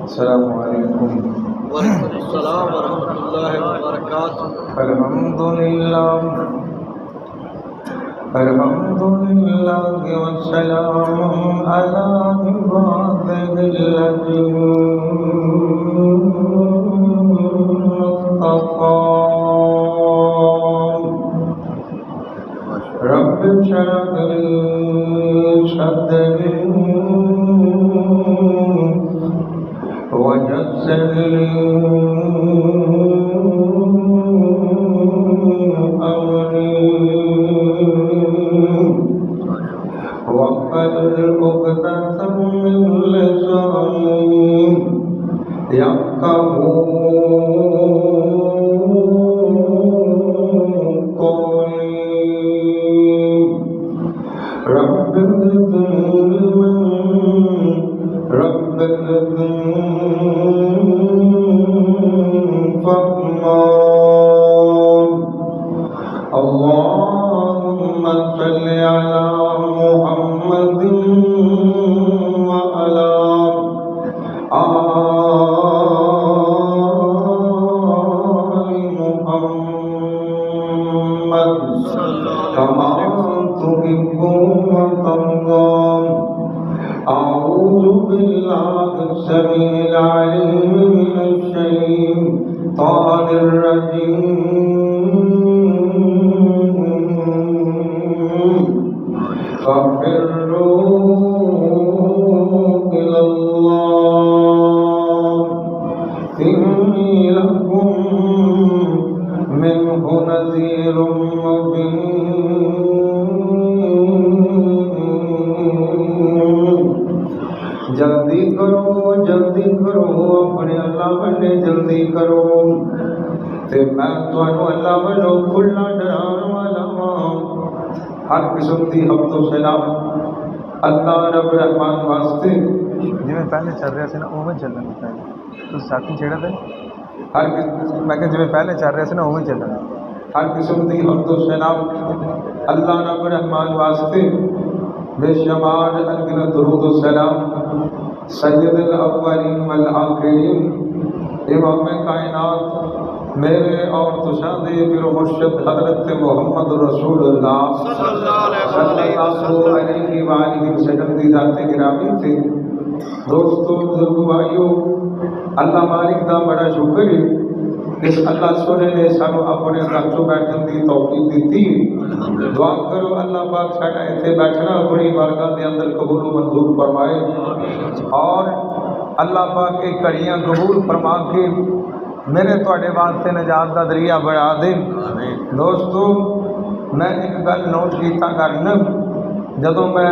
السلام علیکم وعلیکم السلام ورحمۃ اللہ وبرکاتہ۔ الحمدللہ والسلام علی عبادہ الذین اصطفیٰ رب اشرح لی صدری ويسر لي أمري واحلل عقدة من لساني يفقهوا قولي رب اللهم صل على محمد وعلى آل محمد كما تحب وترضى أعوذ بالله السميع العليم من الشيطان الرجيم ففروا إلى الله إني لكم منه نذير مبين جلدی کرو اپنے اللہ بنے جلدی کرو تے میں تانوں اللہ والوں کھلا ڈران والا ہاں۔ ہر قسم دی حمد و ثنا اللہ رب رحمان واسطے جویں پہلے چل رہا سی نا اوویں چلنا پہلے تو ساتھی چھڑا تے ہر قسم میں کہ جویں پہلے چل رہا سی نا اوویں چلنا ہر قسم دی حمد و ثنا اللہ رب رحمان واسطے بے شمار انگنت درود و سلام سید الاولین والآخرین امام کائنات میرے اور تشاہدے پیر و مرشد حضرت محمد رسول اللہ صلی اللہ علیہ وآلہ وسلم دی ذات گرامی تھے۔ دوستو بزرگ بھائیو، اللہ مالک دا بڑا شکر ہے اس اللہ سونے نے سانو اپنے گھر چ بیٹھن دی توفیق دیتی۔ دعا کرو اللہ پاک ساڈا ایتھے بیٹھنا اپنی بارگاہ دے اندر قبول و منظور فرمائے اور اللہ پاک کے کڑیاں قبول فرما کے میرے تواڈے واسطے نجات دا ذریعہ بنا دے۔ دوستو میں ایک گل نوٹ کیتا کرنا، جدوں میں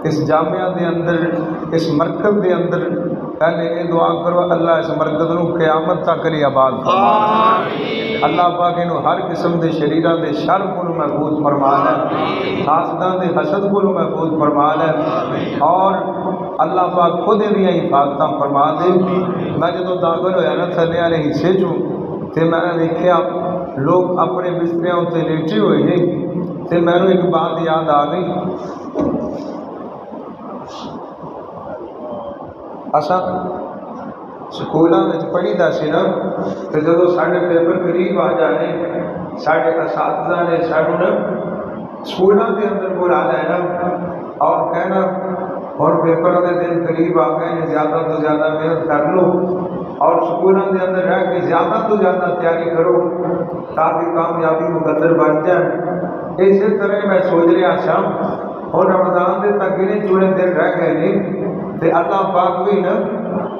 اس جامعہ دے اندر اس مرکز دے اندر پہلے یہ دعا کرو اللہ اس مرکز نو قیامت تک لئی آباد فرمائے، اللہ پاک انہوں ہر قسم دے شریراں دے شر کولوں محفوظ فرما لے، حاسداں دے حسد کولوں محفوظ فرما لے اور اللہ پاک خود دیاں حفاظتاں فرما دے۔ میں جدوں داخل ہویا نا تھلے والے حصے چوں تے میں نے دیکھیا لوگ اپنے بستریاں اتنے لیٹے ہوئے ہیں تے مینوں ایک بات یاد آ گئی، اساں سکولاں وچ پڑھی دا سی نا تے جدوں ساڈے پیپر قریب آ جانے ساڈے اساتذہ نے سانوں نا سکولاں دے اندر بلا لینا اور کہنا اور پیپر دے دن قریب آ گئے ہیں، زیادہ تو زیادہ محنت کر لو اور سکولاں دے اندر رہ کے زیادہ تو زیادہ تیاری کرو تاکہ کامیابی مقدر بن جائے۔ اسی طرح میں سوچ رہا تھا اور رمضان دے تک گنے چنے دن رہ گئے نہیں تے اللہ پاک بھی نا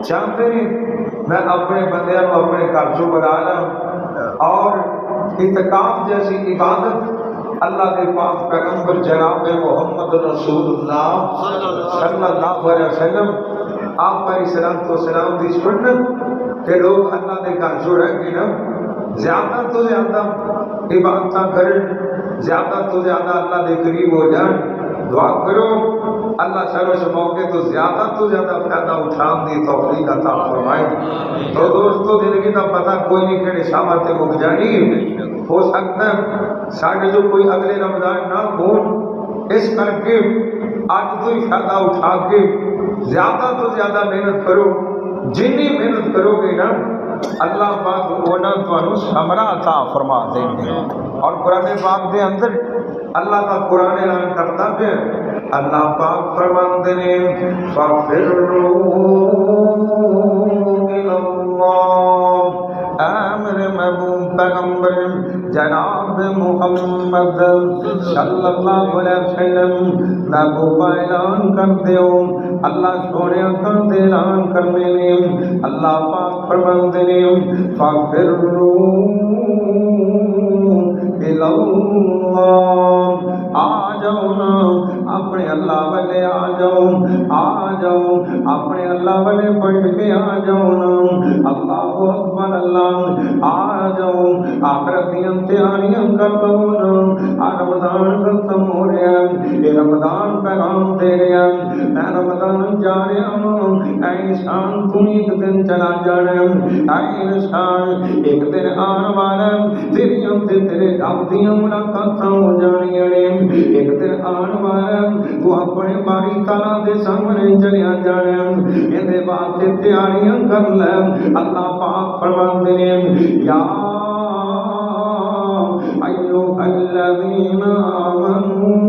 چاہتے نہیں میں اپنے بندیاں کو اپنے گھر چوں بلا لاں اور اعتکاف جیسی عبادت اللہ کے پاک پیغمبر جناب محمد رسول اللہ صلی اللہ علیہ وسلم آپ پر سلام تو سلام دی سنت کہ لوگ اللہ کے گھر چوں رہ کے نا زیادہ تو زیادہ عبادت کریں، زیادہ تو زیادہ اللہ کے قریب ہو جائیں۔ دعا کرو اللہ سب اس موقع تو زیادہ فائدہ اٹھان دی توفیق عطا فرمائے۔ تو دوستو زندگی کا پتہ کوئی نہیں کہ شامت مک جانی، ہو سکتا ہے ساڑھے جو کوئی اگلے رمضان نہ ہو، اس کر کے آج تو ہی فائدہ اٹھا کے زیادہ تو زیادہ محنت کرو، جنی محنت کرو گے نا اللہ پاک اونا تو ثمرہ عطا فرما دیں گے. اور قرآن پاک دے اندر اللہ کا قرآن اعلان کرتا ہے، اللہ پاک فرماتے ہیں فَفِرُّوا إِلَى اللَّهِ. امر محبوب پیغمبر جناب محمد صلی اللہ علیہ وسلم محبوب اعلان کرتے ہو، اللہ سونے کا اعلان کرنے میں اللہ پاک فرماتے ہیں فَفِرُّوا إِلَى اللَّهِ. آ جاؤ نا اپنے اللہ والے، آ جاؤ اپنے اللہ والے بڑھ کے آ جاؤ نا. اللہ اکبر اللہ، آ جاؤ آخرت کی تیاریاں کر لو نا. رمضان ختم ہو رہا ہے، یہ رمضان پیغام دے رہا ہے میں رمضان جا رہا ہوں. اے انسان تم ایک دن چلا جانا، اے انسان ایک دن آنے والا، تیرے رب دیاں ملاقاتاں ہو جانیاں نے. ایک دن آنے والا تو اپنے باری تعالیٰ دے سامنے چلیا جانا. یہ بات تیاریاں کر لے. اللہ پاک فرماتے ہیں یا ایھا الذین آمنوا،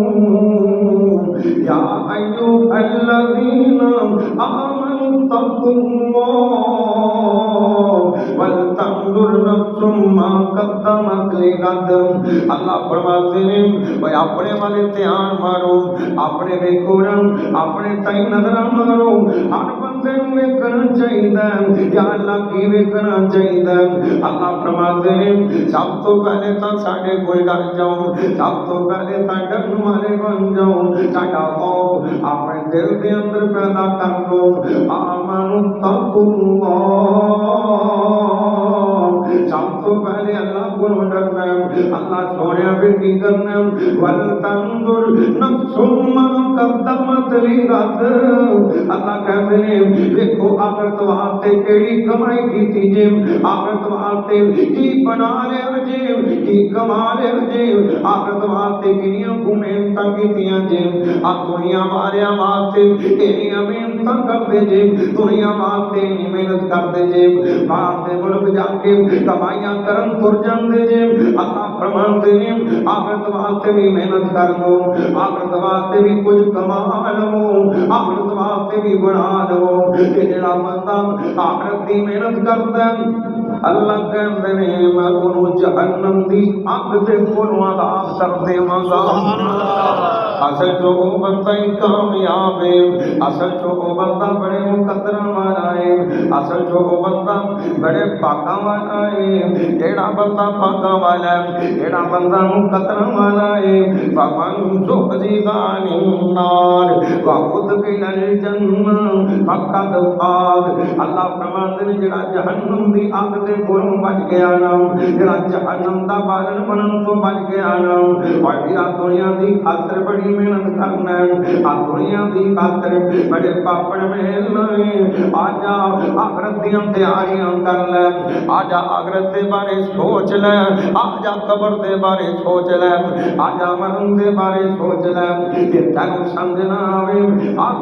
یا ایھا الذین آمنوا اتقوا اللہ ولتنظر نفس ما قدمت لغد. اللہ فرماتے ہیں بھائی اپنے والے دھیان مارو، اپنے ویکھو نا، اپنے تائی نظر مارو. ہر بندے نوں ویکھنا چاہیے یا اللہ کی ویکھنا چاہیے. اللہ فرماتے ہیں سب تو پہلے تو ساڈے کوئی ڈر جاؤ، سب تو پہلے تو ڈرن والے بن جاؤ. ساڈا خوف اپنے دل دے اندر پیدا کر لو. آمنوا اتقوا اللہ، سب تو پہلے اللہ کو ڈرنا ہے. اللہ سونے پھر کی کرنا ہے وَلْتَنْظُرْ نَفْسٌ مَا قَدَّمَتْ لِغَدٍ. اللہ کہتے ہیں دیکھو آخرت واسطے کیڑی کمائی کیتی جے، آخرت واسطے کی بنا لیا جے، کی کما لیا جے، آخرت واسطے کنیاں محنتاں کیتیاں جے. دنیا ماریا واسطے کنیاں محنتاں کرتے جے، دنیا واسطے محنت کرتے جے، باہر دے ملک جا کے کمائیاں کرن تر جاندے جے. اللہ فرماتے ہیں آخرت واسطے بھی محنت کر لو، آخرت واسطے بھی کچھ کما لو، آخرت واسطے بھی بنا لو. کہ جڑا بندہ آخرت دی محنت کرتا ہے اللہ کہندے نے میں انہوں جہنم دی اگ تے کولوں عذاب کر دیواں گا. اصل جو بندہ کامیاب ہے، اصل جو بندہ بڑے مقدراں والا ہے، اصل جو بندہ بڑے پاکاں والا ہے. جیڑا بندہ پاکاں والا ہے، جیڑا بندہ مقدراں والا ہے فمن زحزح عن النار وادخل الجنہ فقد فاز. اللہ فرماتے ہیں جیڑا جہنم دی اگ دے کولوں بچ گیا نا، جیڑا جہنم دا بالن بنن تو بچ گیا نا، اور جیڑا دنیا دی خاطر بڑی محنت کرنا ہے، دنیا دی خاطر بڑے پاپڑ محلنا ہے. آجا آخرت دی تیاریاں کر لے، آجا آخرت دے بارے سوچ لے، آجا قبر دے بارے سوچ لے، آجا مرن دے بارے سوچ لے. کہ تینوں سمجھنا آوے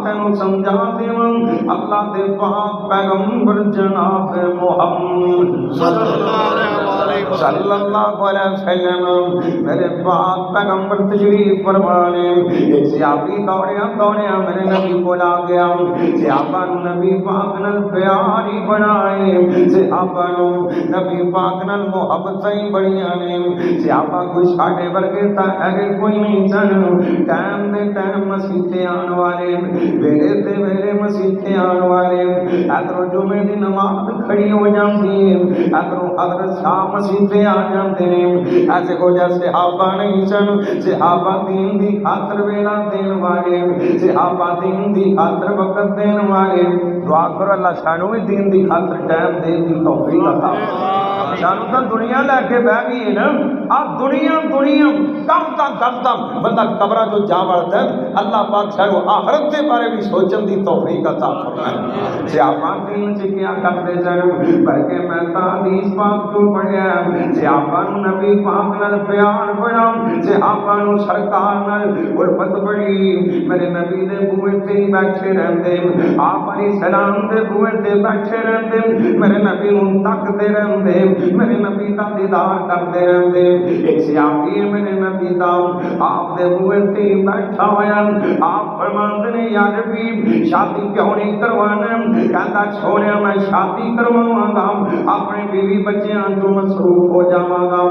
تینوں سمجھا دیواں اللہ دے پاک پیغمبر جناب محمد صلی اللہ علیہ وسلم میرے پاک پیغمبر تشریف فرمانے. ایک صحابی دوڑیا میرے نبی کو لا گیا. صحابہ نبی پاک نال پیار ہی بنائے، صحابہ نبی پاک نال محبت ہی بڑیاں نے. صحابہ کوئی ساڈے ورگے تا ہے کوئی نہیں سن. ٹائم دے ٹائم مسیح آن والے، ویلے تے ویلے مسیح آن والے. ادھر جمعے دی نماز کھڑی ہو جاندی ہے، ادھر حضرت شاہ مسیح آ جاندے ہیں. ایسے کو جیسے صحابہ نہیں سن. صحابہ دین دی خاطر ویلا دین والے، صحابہ دین دی خاطر وقت دین والے. دعا کرو اللہ سانو بھی دین دی خاطر ٹائم دین دی توفیق عطا. سانو تو دنیا لے کے بہ گئی ہے نا، آپ دنیا کرتا بندہ قبرہ جو جا وڑتا ہے اللہ پاک سارو آخرت کے بارے بھی سوچن دی توفیق عطا فرمائے سیاپاں دین سے کیا کرتے سن بلکہ میں تا حدیث پاک تو پڑھیا سیاپاں نبی پاک نال پیار بڑا سیاپاں سرکار نال الفت بڑی میرے نبی دے بوئے تے بیٹھے رہندے آپ علیہ السلام دے بوئے تے بیٹھے رہندے میرے نبی نوں تکدے رہندے میرے نبی دا دیدار کردے رہندے ایک سیاپی میرے نبی دا آپ دے بوئے تے بیٹھا ہویا آپ فرماندے نے یا نبی شادی کیوں نہیں کروانا کہتا چھوڑیا میں شادی کرواواں گا اپنے بیوی بچیاں تو مصروف ہو جاواں گا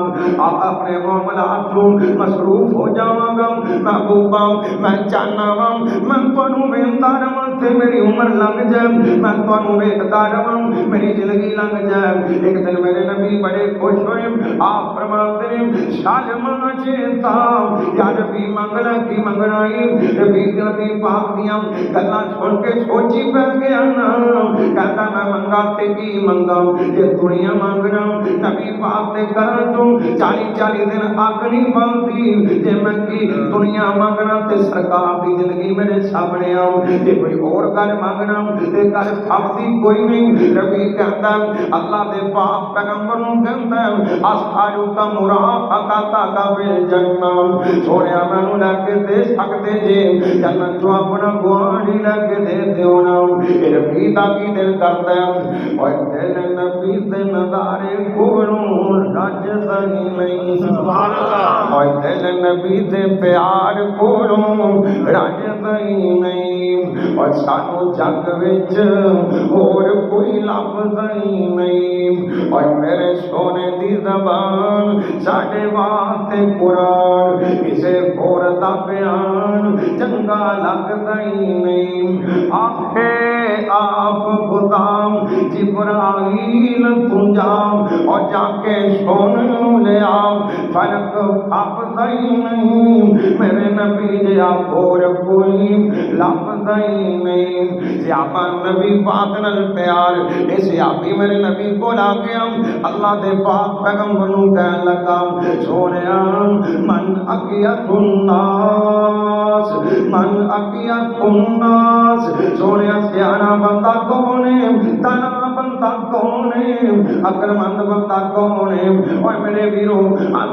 آپ اپنے معاملات تو مصروف ہو جاواں گا محبوبا میں چاہنا وا میں تانوں ویندا رہاں تے میری عمر لنگ جائے میں تانوں ویکھدا رہاں میری زندگی لنگ جائے ایک دن میرے نبی بڑے خوش ہوئے آپ فرماتے ہیں شالما چیتا یا نبی منگنا کی منگنائی نبی پاک دیاں گلاں سن کے سوچی پہ گیا نا کہتا میں منگا تے کی منگا یہ دنیا مانگنا نبی پاک دے کراں تو 40 دن اگ نہیں بلدی جے میں کی دنیا مانگنا تے سرکار دی زندگی میرے سامنے آؤ تے کوئی اور گل مانگنا تے گل پھبدی کوئی نہیں نبی کہتا اللہ دے پاک پیغمبر نوں کہتا اصحابو کا مرافقات کا بالجنہ سونیا مینوں لے کے دے سکتے جے جنت جو اپنا گوانی لے کے دے دیو نا نبی دا کی دل کرتا ہے اور دل نبی دے نظارے کولوں رج نہیں سبحان اللہ اور دل نبی دے پیار کولوں رج نہیں اور سانو جگ وچ اور کوئی لفظ نہیں اور میرے سونے دی زبان ساڈے واسطے قرآن کسے اور دا بیان چنگا لگدا ہی نہیں آخے آپ غلام جبرائیل تجام اور جا کے سونے لے آپ فرق پھبدا ہی نہیں میرے نبی جا اور کوئی لفظ ہی نہیں سیاپا نبی پاک نال پیار اے سیاپی میرے نبی کو لا گیا اللہ دے پاک پیغمبر نوں کہن لگا سونیا من اقیت الناس من اقیت الناس سونیا سیانا بندہ کون ہے تنا بندہ کون ہے عقلمند بندہ کون ہے اور میرے ویرو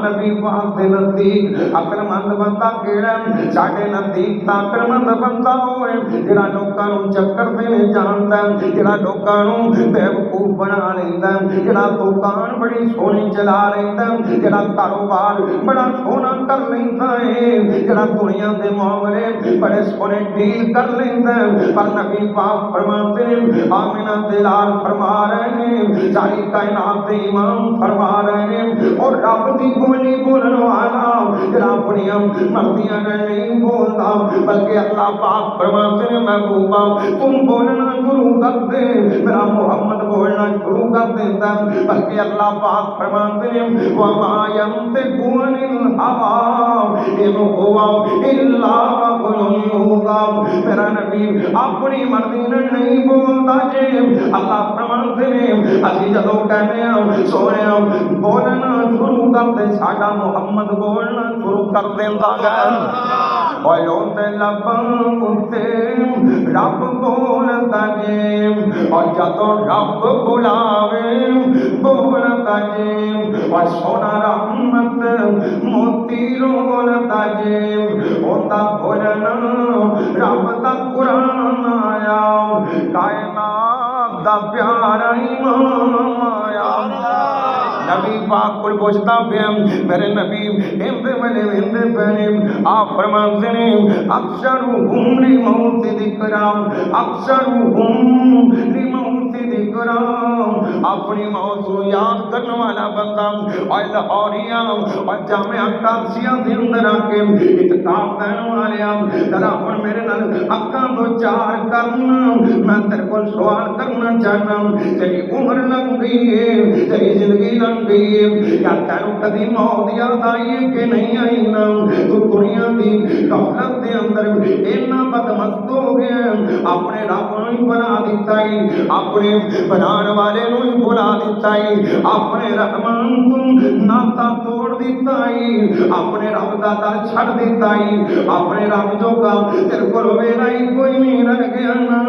نبی پاک دے نزدیک عقلمند بندہ کیڑا ساڈے نزدیک عقلمند بندہ ہوئے جڑا لوکاں نوں چکر دینے جاندا ہے جڑا لوکاں نوں بیوقوف بنا لیندا ہے جڑا دکان بڑی سونی چلا لیندا ہے جڑا کاروبار بڑا سونا کر لیندا ہے جڑا دنیا دے معاملے بڑے سونے ڈیل کر لیندا ہے پر نبی پاک فرماتے ہیں آمینہ دلال فرما رہے ہیں ساری کائنات دے امام فرما رہے ہیں اور رب دی بولی بولن والا جڑا اپنیاں مرضیاں نہیں بولتا بلکہ اللہ پاک فرماتے ہیں محبوبا تم بولنا شروع کر دے میرا محمد بولنا شروع کر دیتا بلکہ اللہ پاک فرماتے ہیں وما ينطق عن الهوى ان هو الا وحی یوحی میرا نبی اپنی مرضی نہیں بولتا جے اللہ فرماتے ہیں اسی جدوں کہنے ہیں سونیا بولنا شروع کر دے ساڈا محمد بولنا شروع کر دیندا ہے اور اونتے لباں تے رب بولدا جے اور جدوں رب بلاوے بولدا جے اور سونا رحمت موتی رولدا جے اوندا بولنا رب دا قرآن آیا کائنات دا پیارا امام آیا نبی پاک کو پوچھتا پیا میرے نبی اندے پہنے آپ فرماتے ہیں اکثرہم لموت ذکرام اکثرہم لموت ذکرام اپنی موت کو یاد کرنے والا بندہ اور لاہوریاں اور جامعہ قادسیہ دے اندر آ کے اتقاب دینے والے ذرا ہن میرے نال اکاں دو چار کرنا میں تیرے کو سوال کرنا چاہنا تیری عمر لنگ گئی ہے تیری زندگی لنگ گئی ہے یا تینوں کدی موت یاد آئی ہے کہ نہیں آئی نا تو دنیا دی غفلت دے اندر اینا بدمست ہو گیا اپنے رب نوں بنا دیتا ہے اپنے بنان والے نوں بلا دیتا ہے، اپنے رحمان تو ناتا توڑ دیتا ہے، اپنے رب دا در چھڑ دیتا ہے، اپنے رب جو کام تیرے کو میرا ہی کوئی نہیں رہ گیا نا،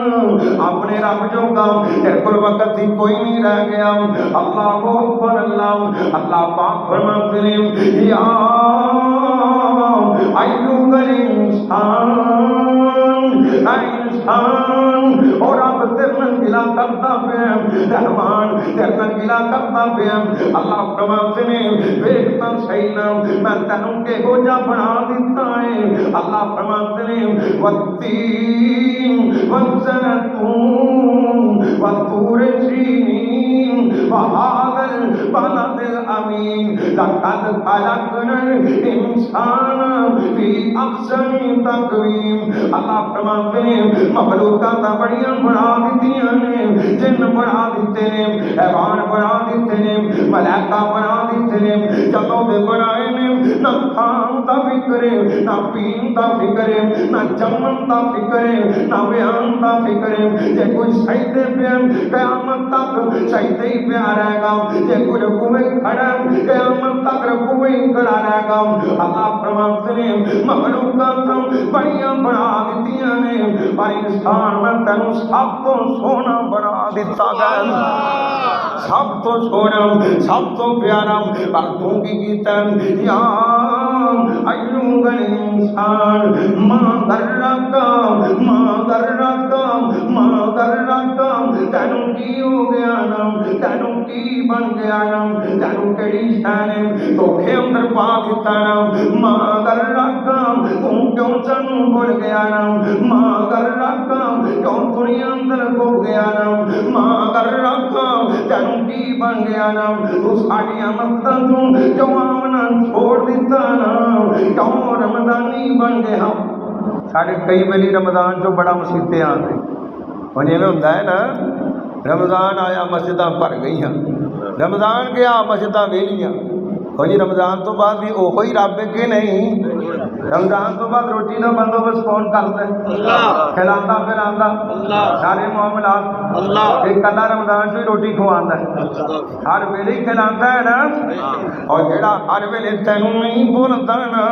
اپنے رب جو کام تیرے کو وقت ہی کوئی نہیں رہ گیا۔ اللہ اکبر اللہ، اللہ پاک فرماتے ہیں یا ایھا الانسان، اے انسان، اور اب تیرے گلا کرتا پیا رحمان، تیرے گلا کرتا پیا۔ اللہ فرماتے ہیں ویکھتا صحیح نہ میں تینوں کہو جا بنا دیتا ہے۔ اللہ فرماتے ہیں والتین والزیتون والطور سینین وہذا البلد الامین لقد خلقنا الانسان فی احسن تقویم۔ اللہ فرماتے ہیں مخلوقات بڑیاں بنا دیتیاں نے، جن بنا دیتے نے، حیوان بنا دیتے نے، ملائکہ بنا دیتے نے، جدوں دے بنائے نے نہ کھان دا فکر ہے، نہ پین دا فکر ہے، نہ جمن دا فکر ہے، نہ بیان دا فکر ہے۔ جے کوئی سجدے پہ قیامت تک سجدے ہی پہ رہے گا، جے کوئی رکوع میں کھڑا قیامت تک رکوع میں کھڑا رہے گا۔ اللہ فرماتے ہیں مخلوقات بڑیاں بنا دیتیاں نے، پر انسان میں تینوں سب تو سونا بنا دیتا گیا، سب تو سونا سب تو پیارا، پر تو کی کیتا یا ایھا الانسان ما غرک ما غرک ما غرک، تینوں کی ہو گیا نا، تینوں کی بن گیا نا، تینوں کیڑی شے نے دھوکھے اندر پا دیتا نا، ما غرک تو کیوں تینوں بھول گیا نا، ما غرک کیوں دنیا اندر کھو گیا نا، ما غرک تینوں کی بن گیا نا، تو ساڈیاں مستاں تو کیوں آمنا چھوڑ دیتا نا، کیوں رمضانی بن گیا۔ ساڈے کئی ویلی رمضان جو بڑا مصیبتیں آ گئی، ہن ایویں ہوندا ہے نا، رمضان آیا مسجداں بھر گئیاں، رمضان گیا مسجداں ویلیاں۔ ہن جی رمضان تو بعد بھی اوہی رب ہے کہ نہیں؟ رمضان تو بعد روٹی کا بندوبست کون کرتا ہے؟ اللہ۔ کھلاتا پلاتا اللہ۔ سارے معاملات اللہ۔ ایک کلا رمضان سے روٹی کھواتا ہے، ہر ویلے ہی کھلاتا ہے نا، اور جڑا ہر ویلے تینوں نہیں بھولتا نا،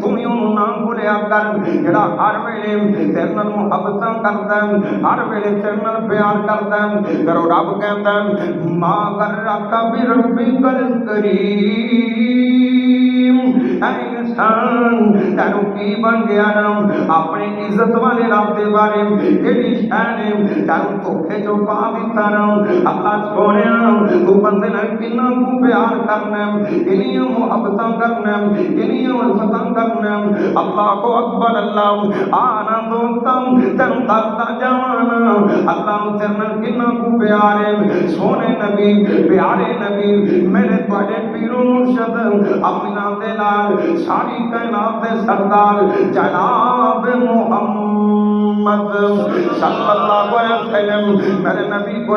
تم ہی انہوں نہ بھولیا کر، جڑا ہر ویلے تیرے نال محبتاں کردا ہے، ہر ویلے تیرے نال پیار کردا ہے، کرو رب کہندا ہے ما غرک بربک الکریم، اے انسان تینوں کی بن گیا نا، اپنے عزت والے رب دے بارے کیڑی شے نے تینوں دھوکھے جو پا دیتا نا۔ اللہ سونیا تو بندے نال کنا کو پیار کرنا، کنیاں محبتاں کرنا، کنیاں الفتاں کرنا۔ اللہ کو اکبر اللہ، آنا دوستم تینوں دستا جانا، اللہ تیرے نال کنا کو پیار ہے۔ سونے نبی پیارے نبی میرے تواڈے پیر و مرشد اپنا دے نال ساری کائنات دے سردار جناب محمد صلی اللہ علیہ وسلم میرے نبی کو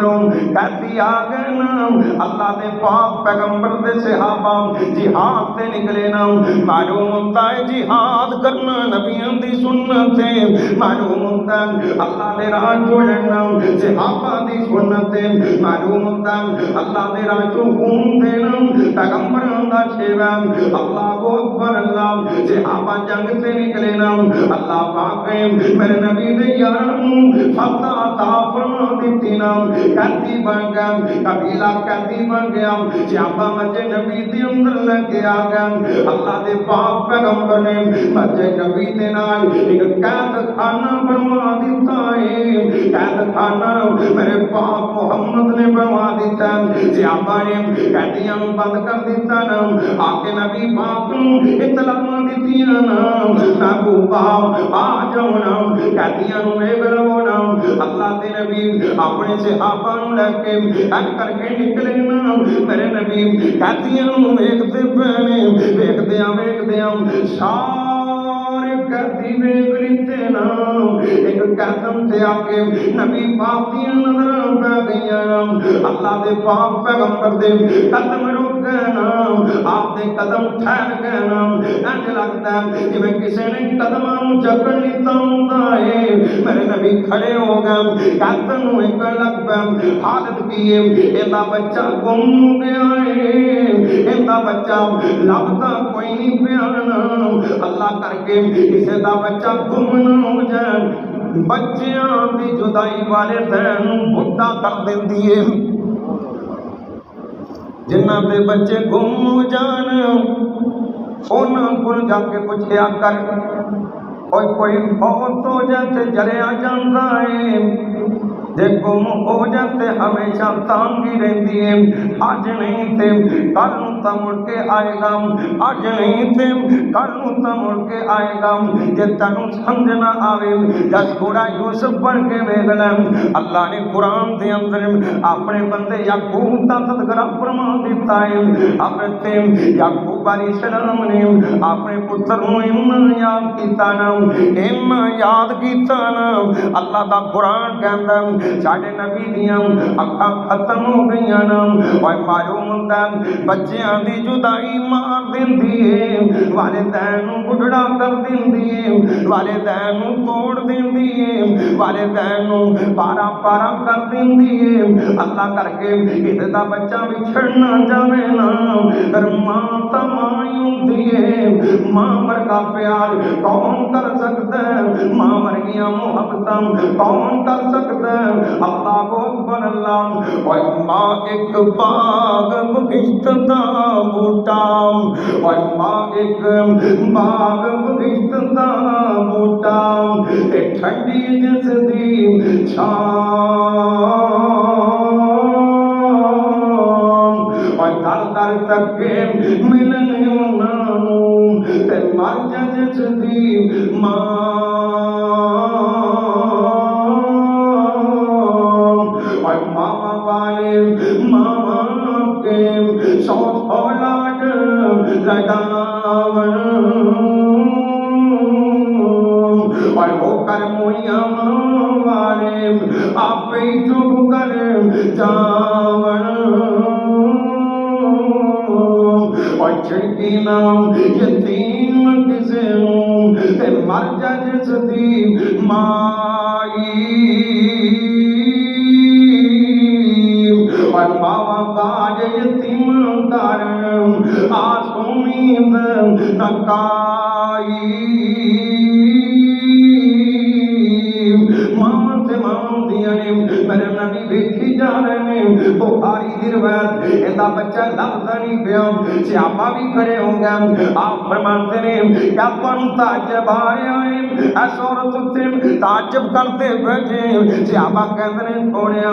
کہتی آ گئے نا، اللہ دے پاک پیغمبر دے صحابہ جہاد تے نکلے نا، معلوم ہوتا ہے جہاد کرنا نبیوں دی سنت ہے، معلوم ہوتا ہے اللہ دے راہ چھوڑنا صحابہ دی سنت ہے، معلوم ہوتا ہے اللہ دے راہ چوں خون دینا پیغمبراں دا شیوا۔ اللہ اکبر اللہ، صحابہ جنگ سے نکلے نا، اللہ پاک نے میرے نبی دے یاراں نوں فتح عطا فرما دتی نا، قیدی بن گیا، قبیلہ قیدی بن گیا، صحابہ مسجد نبی دے اندر لے کے آ گیا۔ اللہ دے پاک پیغمبر نے مسجد نبی دے نال ایک قید خانہ بنوا دیتا ہے، قید خانہ میرے پاک محمد نے بنوا دیتا ہے۔ صحابہ نے قیدیاں نوں بند کر دیتا نا، آ کے نبی پاک نوں اطلاع دتیاں نا، محبوبہ آ جاؤ نا، قیدیاں نوں لے لو نا۔ اللہ دے نبی اپنے صحابہ نوں لے کے اج کر کے نکلے نا، میرے نبی قیدیاں نوں ویکھدے پے نے، ویکھدیاں ویکھدیاں سارے قیدی ویکھ لیتے نا ایک قدم تے آ کے نبی پاک دی نظر پہ گئیاں اللہ دے پاک پیغمبر دے قدم رک گئے نا آپ دے قدم ٹھہر گئے نا انج لگتا ہے جویں کسے نے قدماں نوں جکڑ لیتا ہوندا ہے میرے نبی کھڑے ہو گئے قدم نوں ایک لگ پیا حالت کی ہے ایندا بچہ گم ہو گیا ہے ایندا بچہ لبدا کوئی نہیں پیا نا اللہ کر کے کسے دا بچہ گم نہ ہو جائے بچیاں دی جدائی والدین بڈھا کر دیندی ہے جنہاں دے بچے گم ہو جان انہاں کول جا کے پوچھیا کر کوئی فوت ہو جاتے جلیا جاندا ہے جے گم ہو جاتے ہمیشہ تانگی رہندی ہے اج نہیں تے کل نوں تا مڑ کے آئے گا اج نہیں تے کل نوں تا مڑ کے آئے گا جے تانوں سمجھ نہ آوے جس سورہ یوسف پڑھ کے ویکھ لے اللہ نے قرآن دے اندر اپنے بندے یعقوب دا تذکرہ فرما دیتا ہے حضرت یعقوب علیہ السلام نے اپنے پتر نوں یاد کیتا نا یاد کیتا نا اللہ دا قرآن کہندا ساڈے نبی دیاں اکھاں ختم ہو گئیاں نا اوے معلوم ہوندا بچیاں دی جدائی مار دیندی ہے والدین نوں بڈھڑا کر دیندی ہے والدین نوں توڑ دیندی ہے والدین نوں پارا پارا کر دیندی ہے اللہ کر کے اس دا بچہ بچھڑ نہ جاوے نا پر ماں تا ماں ہوندی ہے ماں ورگا پیار کون کر سکتا ہے ماں ورگیاں محبتاں کون کر سکتا ہے اللہ اکبر اللہ اور ماں ایک باغ بگشت دا بوٹا اور ماں ایک باغ بگشت دا بوٹا ایک ٹھنڈی جس دی چھاں اور در در تک ملنے انہوں تے مر جا جس دی ماں اور ہو کر مویاں والے آپ ہی چپ کر جاون اور چھڑکی نام یتیم کسے ہوں تے مر جا جس دی مائی اور ماما باج یتیم کر آسومید نکائی ماں سے ماں دیا نے میرے نبی دیکھی جا رہے ہیں بخاری دی روایت ایسا بچہ لفظ نہیں پیا صحابہ بھی کھڑے ہو گئے آپ فرماتے ہیں کیا تم تعجب آئے آئے ایس عورت سے تعجب کرتے بیٹھے صحابہ کہتے ہیں چھوڑے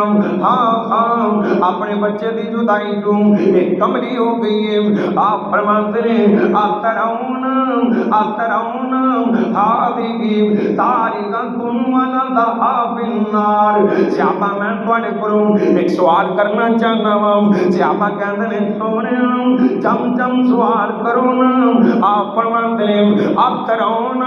ہاں اپنے بچے دی جدائی تو ایک کمری ہو گئی ہے آپ فرماتے ہیں اترون ہادی تاریکا تم والا دہا بالنار صحابہ میں تھوڑے کروں ایک سوال کرنا چاہنا ہوں صحابہ کہتے ہیں چھوڑے چم سوال کرو نا آپ فرماتے ہیں اترون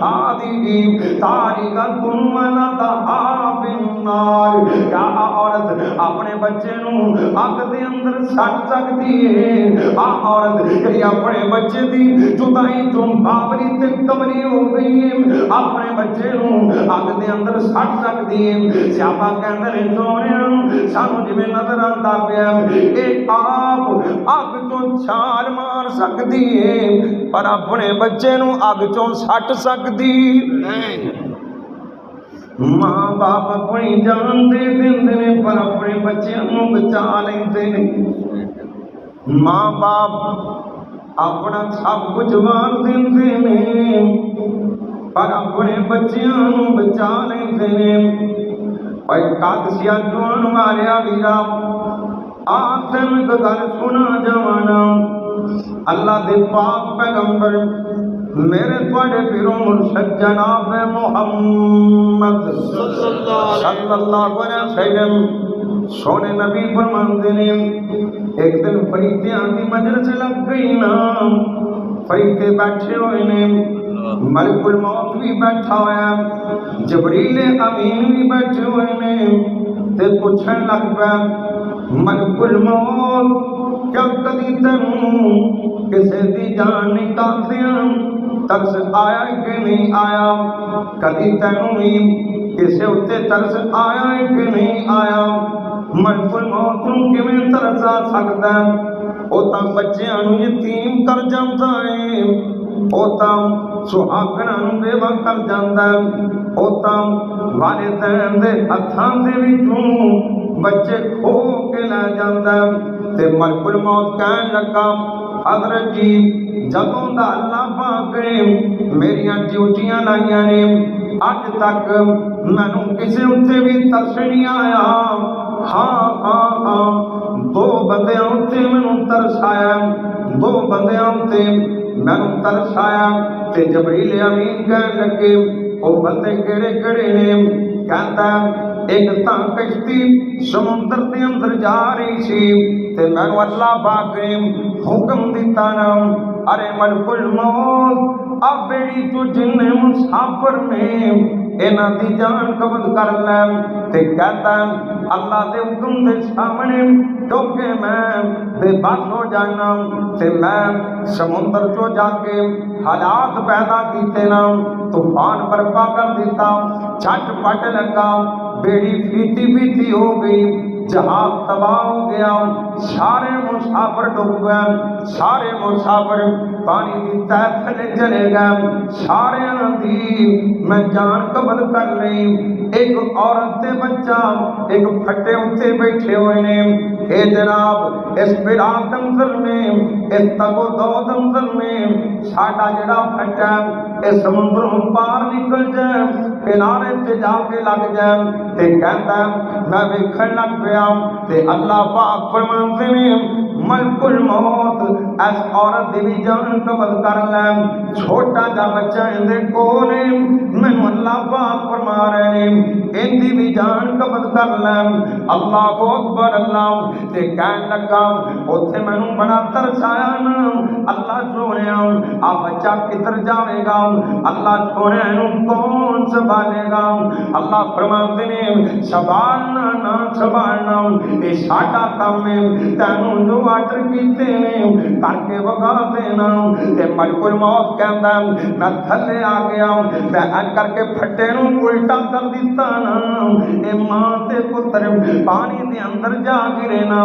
ہادی تاریکا تم والا دہا بالنار کیا عورت اپنے بچے نوں اگ دے اندر سٹ سکتی ہے عورت کہ اپنے بچے دی جدائی تو باوری تے کمری ہو گئی ہے اپنے بچے نوں اگ دے اندر سٹ سکتی ہے صحابہ کہندے نے سونے سانو جویں نظر آندا پیا اے آپ اگ تو چھال مار سکتی ہے پر اپنے بچے نوں اگ چوں سٹ سکتی نہیں ماں باپ اپنی جان دے دیندے نے پر اپنے بچیاں نوں بچا لیندے نے ماں باپ اپنا سب کچھ وار دیندے نے پر اپنے بچیاں نوں بچا لیندے نے اور قادسیہ جوان والیا ویرا آخر میں گل سنا جوانا اللہ دے پاک پیغمبر میرے تھوڑے پیرو مرشد جناب محمد صلی اللہ علیہ وسلم سونے نبی فرماندے نے ایک دن فریدیاں دی مجلس لگ گئی نا فریدے بیٹھے ہوئے نے ملک الموت بھی بیٹھا ہوا ہے، جبریل امین بھی بیٹھے ہوئے نے تے پوچھن لگ پیا ملک الموت کیا کدی تینوں کسے دی جان نکالدیاں ترس آیا کہ نہیں آیا؟ کدی تینوں بھی کسے اتے ترس آیا ہے کہ نہیں آیا؟ ملک الموت نوں کیویں ترس آ سکدا ہے؟ او تاں بچیاں نوں یتیم کر جاندا ہے، او تاں سہاگناں نوں بیوہ کر جاندا ہے، او تاں والدین دے ہتھاں دے وچوں بچے کھو کے لے جاندا ہے۔ تے ملک الموت کہن لگا حضرت جی جدوں دا اللہ پاک نے میریاں ڈیوٹیاں لائیاں نے اج تک مینوں کسے اتے بھی ترس نہیں آیا۔ ہاں دو بندیاں اتے مینوں ترس آیا، دو بندیاں اتے مینوں ترس آیا۔ تے جبریل امین کہن لگے او بندے کیڑے کیڑے نے؟ کہندا ایک تاں کشتی سمندر دے اندر جا رہی سی تے مینوں اللہ پاک نے حکم دیتا نا ارے ملک الموت اب بیڑی تو جن مسافر نے انہاں دی جان قبض کر لے تے کہتا اللہ دے حکم دے سامنے کیونکہ میں بے بس ہو جانا تے میں سمندر چو جا کے حالات پیدا کیتے نا طوفان برپا کر دیتا چھٹ پٹ لگا بیڑی پیتی پیتی ہو گئی جہاز تباہ ہو گیا سارے مسافر ڈوب گئے سارے مسافر پانی دی تہ تھلے چلے گئے سارے دی میں جان قبض کر لی ایک عورت تے بچہ ایک پھٹے اتے بیٹھے ہوئے نے اے جناب اس فراق انظر میں اس تگو دو انظر میں ساڈا جڑا پھٹا اس سمندروں پار نکل جائے کنارے تے جا کے لگ جائے تے کہتا میں ویکھن لگ پیا تے اللہ پاک فرماندے نے ملک الموت اس عورت دی بھی جان قبض کر لے چھوٹا جا بچہ اندے کول مینوں اللہ پاک فرما رہے نے ان دی بھی جان قبض کر لے اللہ اکبر اللہ تے کہن لگا اوتھے مینوں بڑا ترس آیا نا اللہ سونیا آ بچہ کدھر جاوے گا اللہ سونے نوں کون سنبھالے گا اللہ فرماندے نے سنبھالنا نہ سنبھالنا اے ساڈا کام ہے تینوں جو آرڈر کیتے نے کر کے وگا دینا تے ملک الموت کہندا میں تھلے آ گیا میں ان کر کے پھٹے نوں الٹا کر دیتا نا اے ماں تے پتر پانی دے اندر جا گرے نا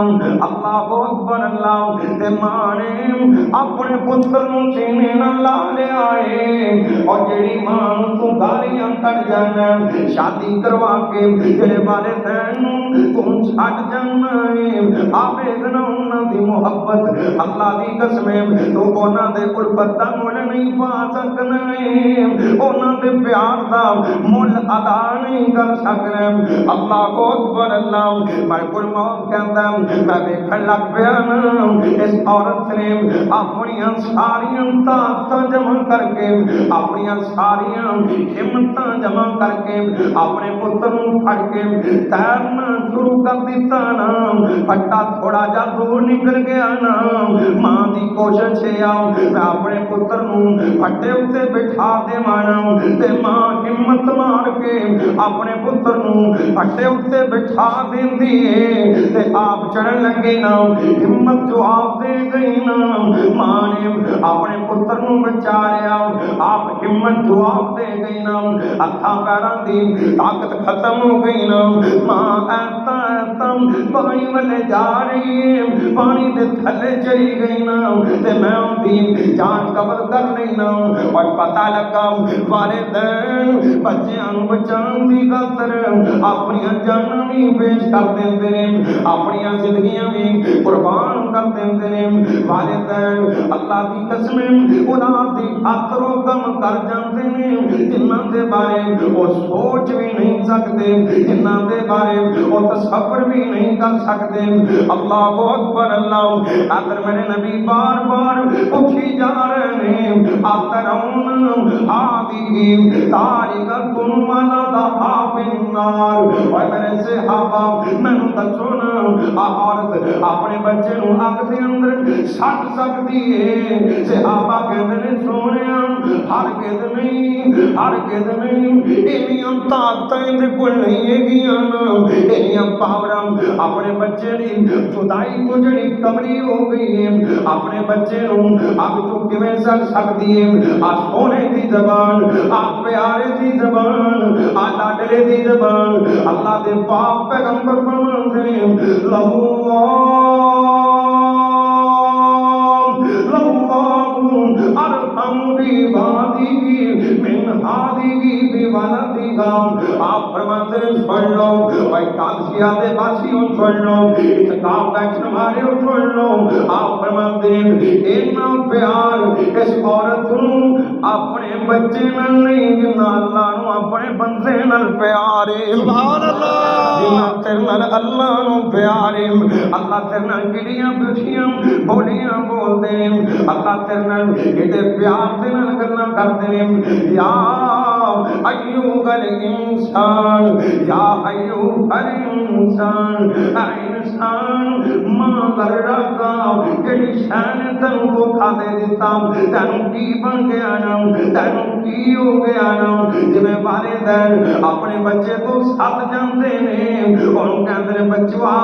اللہ اکبر اللہ تے ماں نے اپنے پتر نوں سینے نال لا لیا اے اور جیڑی ماں تو گالیاں کر جانا شادی کروا کے جڑے والدین نوں تو چھڈ جانا اے آوے گنا انہاں دی محبت اللہ دی قسم تو انہاں دے الفت دا مول نہیں پا سکنا اے انہاں دے پیار دا مول ادا نہیں کر سکنا اللہ اکبر اللہ ملک الموت کہندا میں ویکھن لگ پیا نا اس عورت نے اپنی ساریاں طاقتاں جمع کر کے اپنی ساریاں ہمتاں جمع کر کے اپنے پتر نوں پھڑ کے تیرنا شروع کر دیتا نا پٹا تھوڑا جا دور نکل گیا نا ماں دی کوشش ہے میں اپنے پتر نوں پٹے اتے بٹھا دے مانا تے ماں ہمت مار کے اپنے پتر نوں پٹے اتے بٹھا دیندی ہے تے آپ چڑھن لگے نا ہمت جو آپ دے گئی نا ماں نے اپنے پتر نوں بچا لیا آپ ہمت جو آپ دے گئی نا ہتھاں پیراں دی طاقت ختم ہو گئی نا ماں ایسا پانی والے جا رہی ہے پانی دے تھلے چلی گئی نا تے میں اندی جان قبض کر لئی نا اور پتہ لگا والدین بچیاں نوں بچان دی خاطر اپنی جاناں بھی پیش کر دیندے نے اپنی زندگیاں بھی قربان کر دیندے نے والدین اللہ دی قسم انہاں دی خاطر کم کر جاندے نے جنہاں دے بارے وہ سوچ بھی نہیں سکتے جنہاں دے بارے وہ تصور بھی نہیں کر سکتے اللہ اکبر اللہ اگر میرے نبی بار بار پوچھی جا رہے ہیں اترون آدھی تاریخ والا دہا بنار اور میرے صحابہ میں دسونا عورت اپنے بچے نوں پاک دے اندر سٹ سکتی ہے؟ صحابہ کہتے ہیں سونیا ہرگز نہیں، ہرگز نہیں، اینیاں طاقتاں دے کول نہیں ہیگیاں، اینیاں پاوراں اپنے بچے دی جدائی تو جڑی کمری ہو گئی ہے اپنے بچے نوں اب تو کیویں سک سکتی ہے؟ آ سونے دی زبان، آ پیارے دی زبان، آ لاڈلے دی زبان، اللہ دے پاک پیغمبر فرماندے ہیں ارحم بعبادی من ہادی بولدی کا۔ آپ فرماتے ہیں سن لو، اور کاغذیہ دے باسیوں سن لو، اتقاف بیٹھنے والے سن لو، آپ فرماتے ہیں اتنا پیار اس عورت نوں اپنے بچے نال نہیں جنہ اللہ نوں اپنے بندے نال پیار ہے۔ سبحان اللہ، جنہ تیرے نال اللہ نوں پیار ہے، اللہ تیرے نال کیڑیاں بیٹھیاں بولیاں بولدے ہیں، اللہ تیرے نال ایڈے پیار دے نال گلاں کردے ہیں۔ یا ایھا الانسان، یا ایھا الانسان، اے انسان ماں غرک، کیڑی شے نے تینوں دھوکھا دے دتا، تینوں کی بن گیا نا، تینوں کی ہو گیا نا؟ جویں والدین اپنے بچے تو سد جاندے نے، انہوں کہندے نے بچوا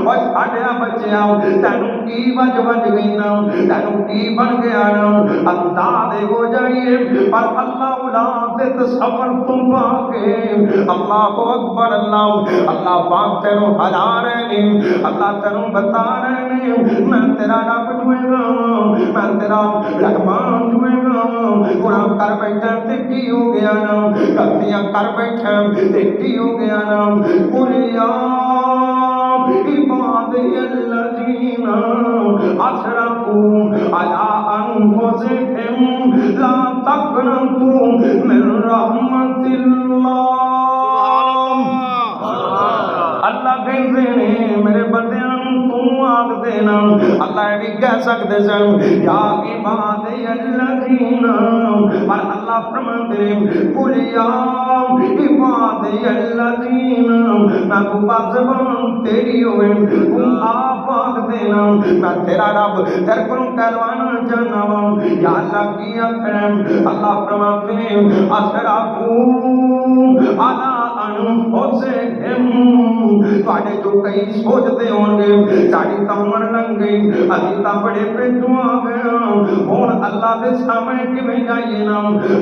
او ساڈیا بچیا تینوں کی وج گئی نا، تینوں کی بن گیا نا؟ اندازے ہو جائیے، پر اللہ اولاد دے تصور تم پا کے اللہ اکبر، اللہ پاک تینوں ہلا رہے ہیں، اللہ تینوں بتا رہے ہیں میں تیرا رب جوئے گا، میں تیرا رحمان جوئے گا۔ گناہ کر بیٹھا تے کی ہو گیا نا، غلطیاں کر بیٹھا تے کی ہو گیا نا؟ قل یا عبادی الذین اسرفوا علی انفسہم لا تقنطوا من رحمت اللہ۔ اللہ کہتے ہیں میرے بندیاں تم آگ دینا، اللہ یہ بھی کہہ سکتے سن یا عبادی الذین، پر اللہ فرماتے ہیں قل یا عبادی الذین، میں کو بات زبان تیری ہوئے تم آپ آگ دینا، میں تیرا رب تیرے کو کہلوانا جانا ہوں۔ یا اللہ کی اکرم، اللہ فرماتے ہیں اسرفوا علی انفسہم، تواڈے جو کئی سوچتے ہون گے ساڈی تاں عمر لنگ گئی، ابھی تاں بڑے پیٹوں آ گئے ہن اللہ دے سامنے کیویں جائیے نا؟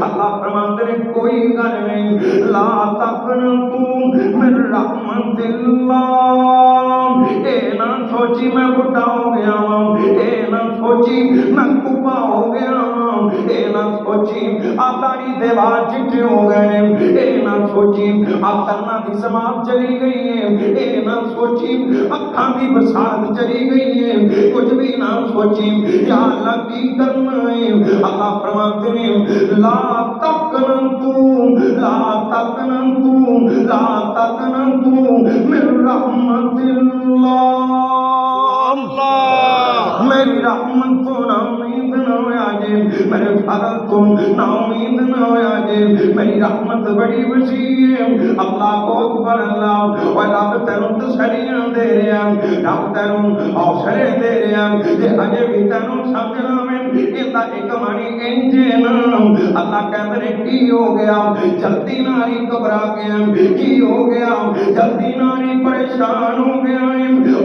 اللہ فرماندے نے کوئی گل نہیں، لا تقنطوا من رحمت اللہ، اے نہ سوچی میں بڈھا ہو گیا ہوں، اے نہ سوچی میں کپا ہو گیا ہوں، اے نہ سوچی آ داڑھی دے وال چٹے ہو گئے، اے نہ سوچی آ کرنا دی سماعت چلی گئی ہے، اے نہ سوچی اکھاں دی بساط چلی گئی ہے، کچھ بھی نہ سوچی یا اللہ کی کرنا ہے؟ اللہ فرماتے ہیں لا تقنطوا، لا تقنطوا، لا تقنطوا من رحمت اللہ۔ میری رحمت تو نا امید نہ ہویا جے، میرے فضل تو نا امید نہ ہویا جے، میری رحمت بڑی وسیع ہے۔ اللہ کو اکبر، اللہ اور رب تینوں تسلیاں دے رہا، رب تینوں حوصلے دے رہا، جے اجے بھی تینوں سمجھنا میں ایندا ایک مانی انجے نا۔ اللہ کہندے نے کی ہو گیا جلدی ناری گھبرا گیا، کی ہو گیا جلدی ناری پریشان ہو گیا،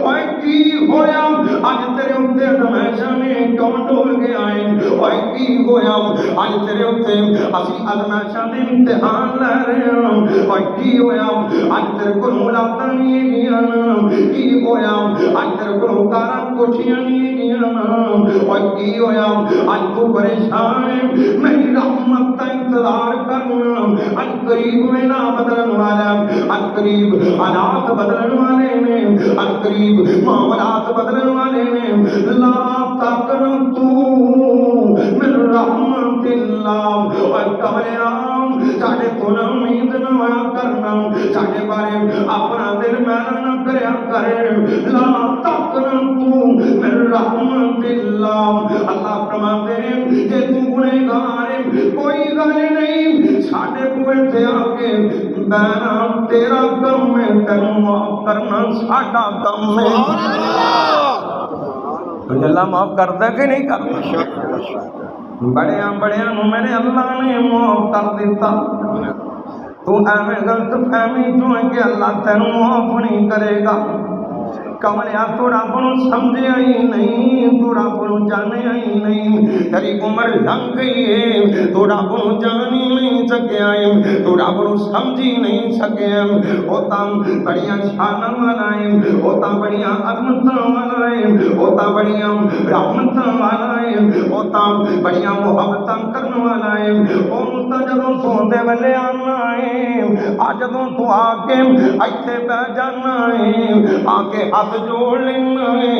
اوے کی ہویا اج تیرے اوتے ہمیشہ نے کیوں ڈول گیا ہے، اوے کی ہویا اج تیرے اوتے اسی ازمائشاں دے امتحان لے رہے ہاں، اوے کی ہویا اج تیرے کول ملاقاتاں نہیں گیاں، کی ہویا اج تیرے کول کاراں کوٹھیاں نہیں گیاں، اوے کی ہویا اج تو پریشان ہے، میری رحمت کا انتظار کرنا، اج قریب میں نہ بدلن والا، اج قریب حالات بدلن والے نے، اج قریب معاملات بدلن والے نے۔ لا تقنطوا من رحمت اللہ، اور کمریاں ساڈے تو نہ امید نہ ہویا کرنا، ساڈے بارے اپنا دل میلا نہ کریا کرے۔ لا تقنطوا من رحمت اللہ، اللہ فرماتے ہیں کہ تو گنہگار ہے کوئی گل نہیں، ساڈے بوئے تے آ کے بہنا تیرا کم ہے، تینوں معاف کرنا ساڈا کم ہے۔ تو اللہ معاف کرتا ہے کہ نہیں کرتا؟ بڑیاں بڑیاں نو میرے اللہ نے معاف کر دیتا، تو ایویں غلط فہمی جو ہے کہ اللہ تینوں معاف نہیں کرے گا۔ کملیا تو رب نو سمجھیا ہی نہیں، تو رب نو جانیا ہی نہیں، تیری عمر لنگ گئی ہے، تو رب نو جان ہی نہیں سکیا ہے، تو رب نو سمجھی نہیں سکیا، وہ تاں بڑیاں شاناں والا ہے، وہ تاں بڑیاں عظمتاں والا ہے، وہ تاں بڑیاں رحمتاں والا ہے، وہ تاں بڑیاں محبتاں کرن والا ہے، اونوں تاں جدوں تو دے ویلے آنا ہے، آ جدوں تو آ کے ایتھے بیٹھ جانا ہے، آ کے ہاتھ جوڑ لینا ہے،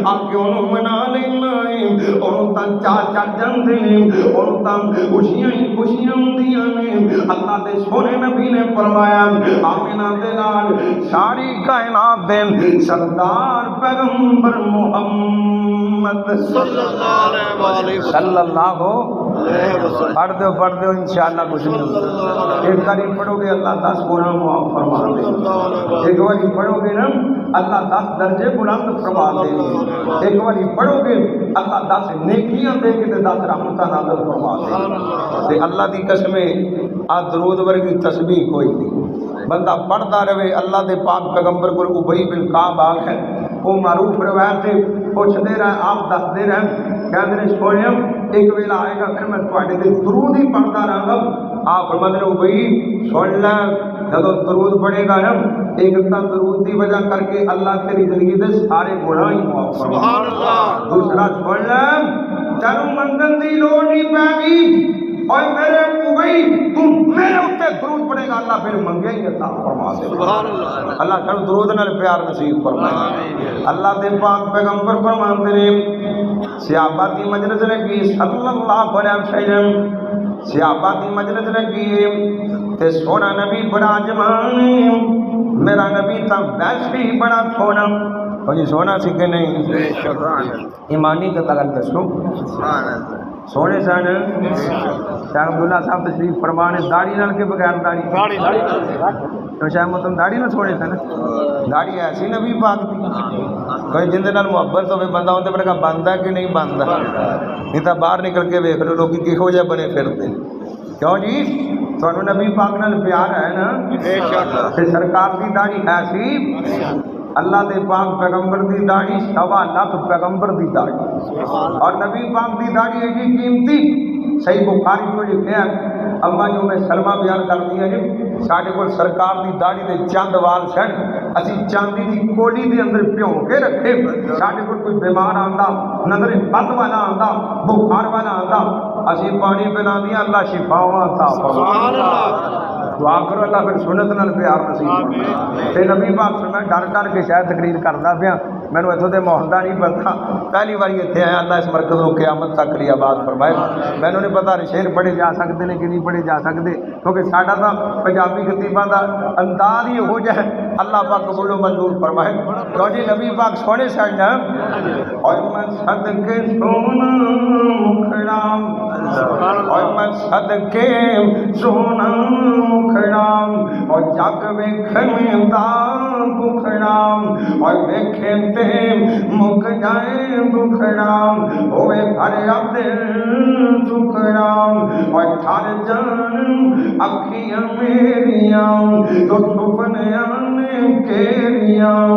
آ کے انہوں منا لینا ہے، انہوں تاں چاہ چڑھ جاندے نے، انہوں تاں خوشیاں ہی خوشیاں ہوندیاں نے۔ اللہ دے سونے نبی نے فرمایا آمینہ دے نال ساری کائنات دے سردار پیغمبر محمد صلی اللہ علیہ وآلہ صلی اللہ پڑھ دو انشاءاللہ کچھ نہیں، ایک باری پڑھو گے اللہ 10 گناہ معاف فرما دے گا، ایک باری پڑھو گے نا اللہ 10 درجے بلند فرما دے گا، ایک باری پڑھو گے اللہ 10 نیکیاں دے کے 10 رحمتاں نازل فرما دے گا۔ تے اللہ دی قسمیں آ درود ورگی تسبیح کوئی نہیں، بندہ پڑھتا رہے۔ اللہ دے پاک پیغمبر کو ابی بن کعب آ ہے، وہ معروف روایت سے پوچھتے رہے، آپ دستے رہے، کہتے ہیں سونے ایک ویلا آئے گا پھر میں تواڈے تے درود ہی پڑھتا رہا گا۔ آپ فرماتے ہیں ابی سن لے، جدوں درود پڑھے گا نا ایک تا درود دی وجہ کر کے اللہ تیری زندگی دے سارے گناہ ہی معاف فرما۔ سبحان اللہ۔ دوسرا سن لے، تینوں منگن دی لوڑ نہیں پے گی، اور میرے ابی تو میرے اوتے درود پڑھے گا اللہ پھر منگے ہی عطا فرما دے گا۔ سبحان اللہ۔ اللہ کر درود نال پیار نصیب فرمائے۔ اللہ دے پاک پیغمبر فرماتے ہیں صحابہ دی مجلس لگی صلی اللہ علیہ وسلم، صحابہ دی مجلس لگی تے سونا نبی بڑا جوان، میرا نبی تا ویسے ہی بڑا سونا، اور سونا سی کہ نہیں؟ ایمانی کا تغل دسو سونے سن۔ شاہ عبداللہ صاحب تشریف فرمانے داڑھی نال کے بغیر داڑھی تو شاہ مطلب داڑھی نہ چھوڑے سن، داڑھی ایسی نبی پاک دی کوئی جن دے نال محبت ہوے بندہ اون تے بڑا بندا کہ نہیں بندا، نہیں تا باہر نکل کے ویکھ لو لوکی کہو جے بنے پھرتے، کیوں جی تانوں نبی پاک نال پیار ہے نا، بے شک تے سرکار دی داڑھی ایسی، اللہ دے پاک پیغمبر دی داڑھی 1.25 لاکھ پیغمبر دی داڑھی، اور نبی پاک دی داڑھی ایڈی قیمتی، صحیح بخاری کو لکھیا اما جو میں سلمہ بیان کرتی ہے جی ساڈے کول سرکار دی داڑھی دے چند وال سن، اسی چاندی دی کولی دے اندر پیو کے رکھے، ساڈے کول کوئی بیمار آندا نظر بد والا آندا بخار والا آندا اسی پانی پلا دیا اللہ شفاواں عطا فرما۔ دعا کرو اللہ پھر سنت نال پیار نصیب تے نبی پاک میں ڈر کر کے شاید تقریر کردا پیا، مینوں اتھوں دے محلہ نہیں پتا، پہلی باری اتنے آیا اللہ اس مرکز کو قیامت تک لیے آباد فرمائے، مینوں نہیں پتا شعر پڑھے جا سکتے ہیں کہ نہیں پڑھے جا سکتے، کیونکہ ساڈا تا پنجابی خطیباں دا انداز ہی ہو جائے، اللہ پاک قبول و منظور فرمائے۔ تو جی نبی پاک سونے سن اور میں صدقے سونا مکھڑا، اور میں صدقے سونا مکھڑا، اور جگ ویکھن دا بکھڑا، اور ویکھے تے مک جائے بکھڑا، ہوئے بھریا دل ٹکڑا، اور ٹھر جان اکھیاں میریاں تو سپنیاں نے گھیریاں،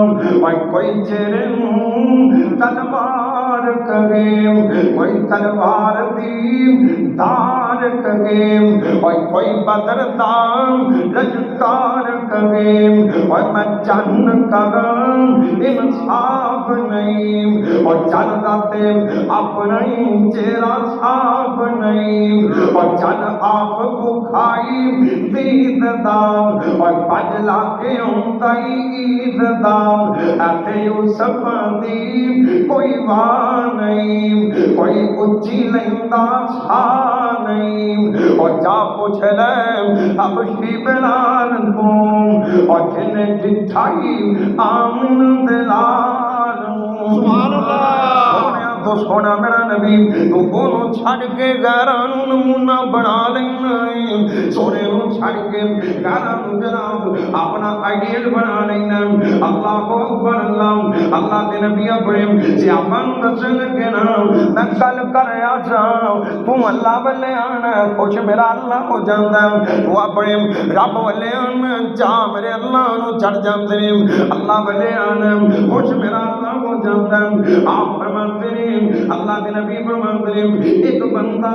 اور کوئی چہرے تلوار کرے، کوئی تلوار دی دار کرے، اور کوئی بدر دام لشکار کرے، اور میں چن کرم انصاف نہیں، اور چل داتے اپنا ہی چہرہ صاف نہیں، اور چل آپ کو کھائی دید دام، اور پج لا کے ہی عید دام، ایتھے یوسف دی کوئی واہ نہیں، کوئی اچھی لیندا سا نہیں، اور جا پوچھ لے حبشی بلال کو، اور جنہیں ڈٹھائی آمن دلال، سبحان اللہ سونا میرا نبی تو انہوں چھڑ کے غیرانوں نمونہ بنا لینا ہے سونے نوں چھڑ کے غیرانوں جناب اپنا آئیڈیل بنا لینا اللہ کو اکبر اللہ کے نبی اپنے سیابان دسن کے نام میں کل کر آ جاؤں تو اللہ بلے آنا خوش میرا اللہ ہو جاندہ تو اپنے رب بلے آنا چاہ میرے اللہ نو چڑھ جاندے اللہ بلے آنا خوش میرا اللہ ہو جاندہ آپ فرماتے ہیں اللہ کے نبی فرماتے ہیں ایک بندہ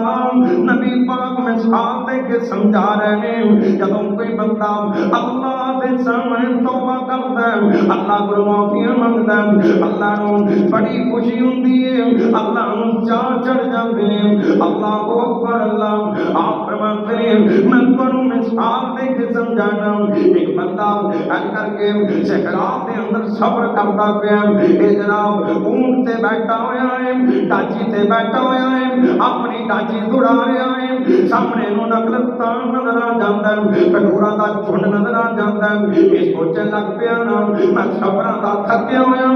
نبی پاک میں ساتھ دے کے سمجھا رہے ہیں جب کوئی بندہ اللہ دے سامنے توبہ کرتا ہے اللہ کو معافیاں مانگتا ہے اللہ نو بڑی خوشی ہوندی ہے اللہ نو چاہ چڑھ جاندے ہیں اللہ کو اکبر اللہ آپ فرماتے ہیں میں تمہیں مثال دے کے سمجھانا ایک بندہ کر کے صحرا دے اندر صبر کرتا پیا اے جناب اونٹ تے بیٹھا ہویا ہے ڈاچی تے بیٹھا ہویا ہے اپنی ڈاچی دوڑا رہا ہے سامنے نو نقلستان نظر آ جاندا ہے کٹورا دا جھنڈ نظر آ جاندا ہے یہ سوچن لگ پیا نا میں صبر دا تھکیا ہویا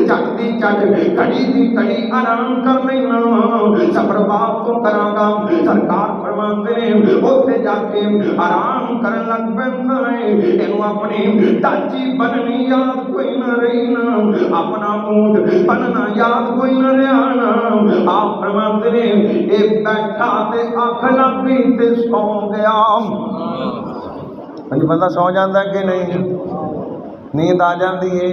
چٹ دی چٹ کڑی دی کڑی آرام کر لینا صبر بات تو کراں گا سرکار فرماتے ہیں اوتھے جا کے آرام کرن لگ پیندا ہے اینو اپنی ڈاچی بننی یاد کوئی نہ رہی نا اپنا اونٹ بننا یاد کوئی نہ رہا نا آپ فرماتے ہیں اے بیٹھا تے آنکھ لگی تے سو گیا بندہ سو جاندہ ہے کہ نہیں نیند آ جاندی ہے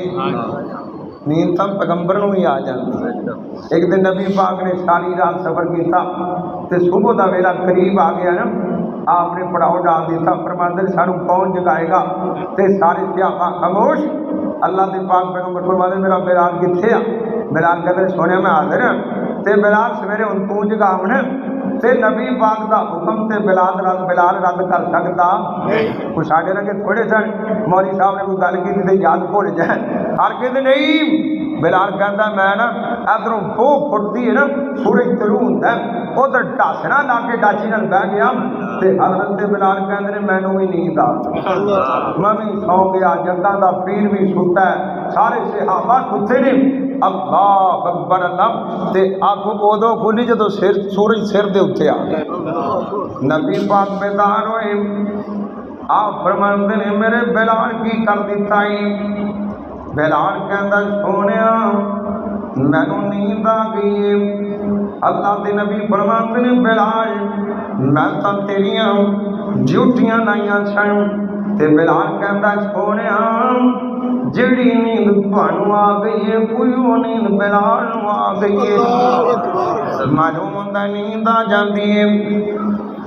نیند تم پیغمبر نو ہی آ جاندی ہے ایک دن نبی پاک نے ساری رات سفر کیتا تے صبح دا ویلا قریب آ گیا نا آپ نے پڑاؤ ڈال دیتا فرماتے ہیں سانو کون جگائے گا تے سارے صحابہ خاموش اللہ دے پاک پیغمبر فرماتے ہیں میرا بلال کتھے آ بلال کہتے ہیں سونے میں حاضر ہیں تے بلال سویرے ان تو جگاونے تے نبی پاک دا حکم تے بلال رد کر سکتا کچھ آگے لگے تھوڑے سن مولوی صاحب نے کوئی گل کی تے یاد بھول جائے ہر کہتے نہیں بلال کہتا میں نا ادھروں دو فٹ دی ہے نا سورج طلوع ہوندا ہے ادھر ڈاسنا لا کے ڈاچی نال بہ گیا تے حضرت بلال کہندے نے مینوں بھی نیند آ میں بھی سو گیا جنگاں دا پیر بھی ستا ہے سارے صحابہ ستے نے اللہ اکبر اللہ تے اکھ اودوں کھلی جدوں سورج سر دے اوتے آ گیا نبی پاک بیدار ہوئے آپ فرماندے نے میرے بلال کی کر دتا ہی بلال کہندا سونیا مینوں نیند آ گئی ہے اللہ دے نبی فرماندے نے بلال میں تاں تیریاں ڈیوٹیاں لائیاں سن تے بلال کہندا سونیا جڑی نیند تانوں آ گئی ہے کوئی وہ نیند بلال نوں آ گئی ہے معلوم ہوندا نیند آ جاندی ہے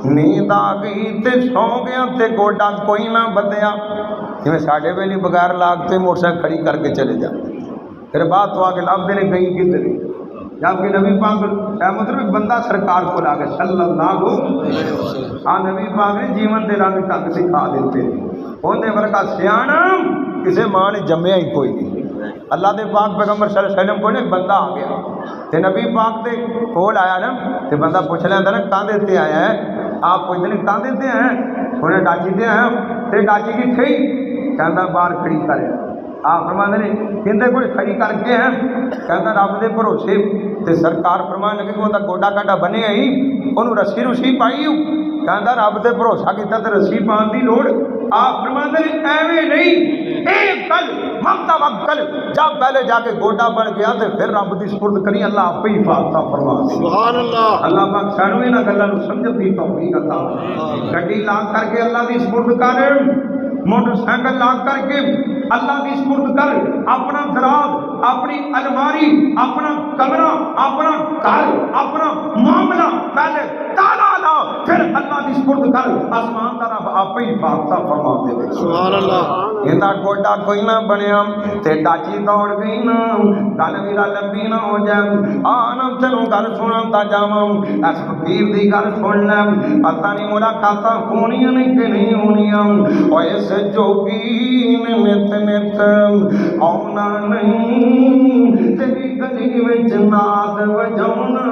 نیند آ گئی تے سو گیا تے گوڈا کوئی نہ بدیا جویں ساڈے ویلی بغیر لاگ تے موٹر سائیکل کھڑی کر کے چلے جاتے پھر بات تو آگے لب دے گئی کدھر جبکہ نبی پاک مطلب ایک بندہ سرکار کو لا کے صلی اللہ ہاں نبی پاک نے جیون دے رنگ ٹنگ سکھا دیتے اندے ورگا سیاںا کسے ماں نے جمیا ہی کوئی نہیں اللہ دے پاک پیغمبر صلی اللہ علیہ وسلم کو ایک بندہ آ گیا تے نبی پاک دے کول آیا نا تے بندہ پوچھ لیندا نا کہاں دیتے آیا ہے آپ پوچھتے ہیں کہاں دیتے ہیں سونے ڈاچی دے ہیں تے ڈاچی کی تھی کہندا باہر کھڑی کرے آپ فرماندے نے کہندے کوئی کھڑی کر کے ہیں کہندا رب دے بھروسے تے سرکار فرمان لگے کہ گوڈا کاڈا بنے ہی انہوں رسی پائی کہندا رب تے بھروسہ کیتا تے رسی پان دی لوڑ آپ فرماندے نے ایویں نہیں ایک گل مقتا وقل جب پہلے جا کے گوڈا بن گیا تے پھر رب دی سپرد کری اللہ آپ ہی حفاظت فرما سبحان اللہ اللہ پاک سانو انہاں گلاں نوں سمجھن دی توفیق عطا گڈی لاگ کر کے اللہ دی سپرد کر موٹر سائیکل لاگ کر کے اللہ کی سپرد کر اپنا دراز اپنی الماری اپنا کمرہ اپنا گھر اپنا معاملہ پہلے تالا لا پھر اللہ کی سپرد کر آسمان کا رب آپ ہی حفاظت فرما دے سبحان اللہ انہاں گوڈا کوئی نہ بنیا تے ڈاچی دوڑ گئی نا گل میرا لمبی نہ ہو جائے آنا تینوں گل سناتا جاواں اس فقیر دی گل سن لے پتہ نہیں ملاقاتاں ہونیاں نہیں کہ نہیں ہونیاں او اس جوگی نے نت آنا نہیں تیری گلی وچ ناد وجاؤنا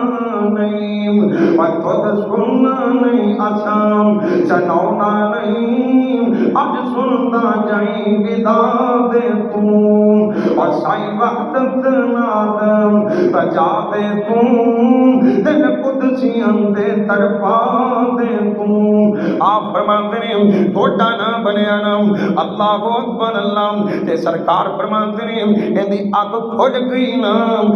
نہیں اور خود سننا نہیں آسام سناؤنا نہیں اج سنتا جائیں گدا دے تو اور سائی وقت ناد بچا دے تو دل قدسیاں دے تڑپا دے تو آپ فرماتے ہیں گوڈا نہ بنیا نا اللہ اکبر اللہ تے سرکار فرماتے ہیں اندی اگ کھل گئی نا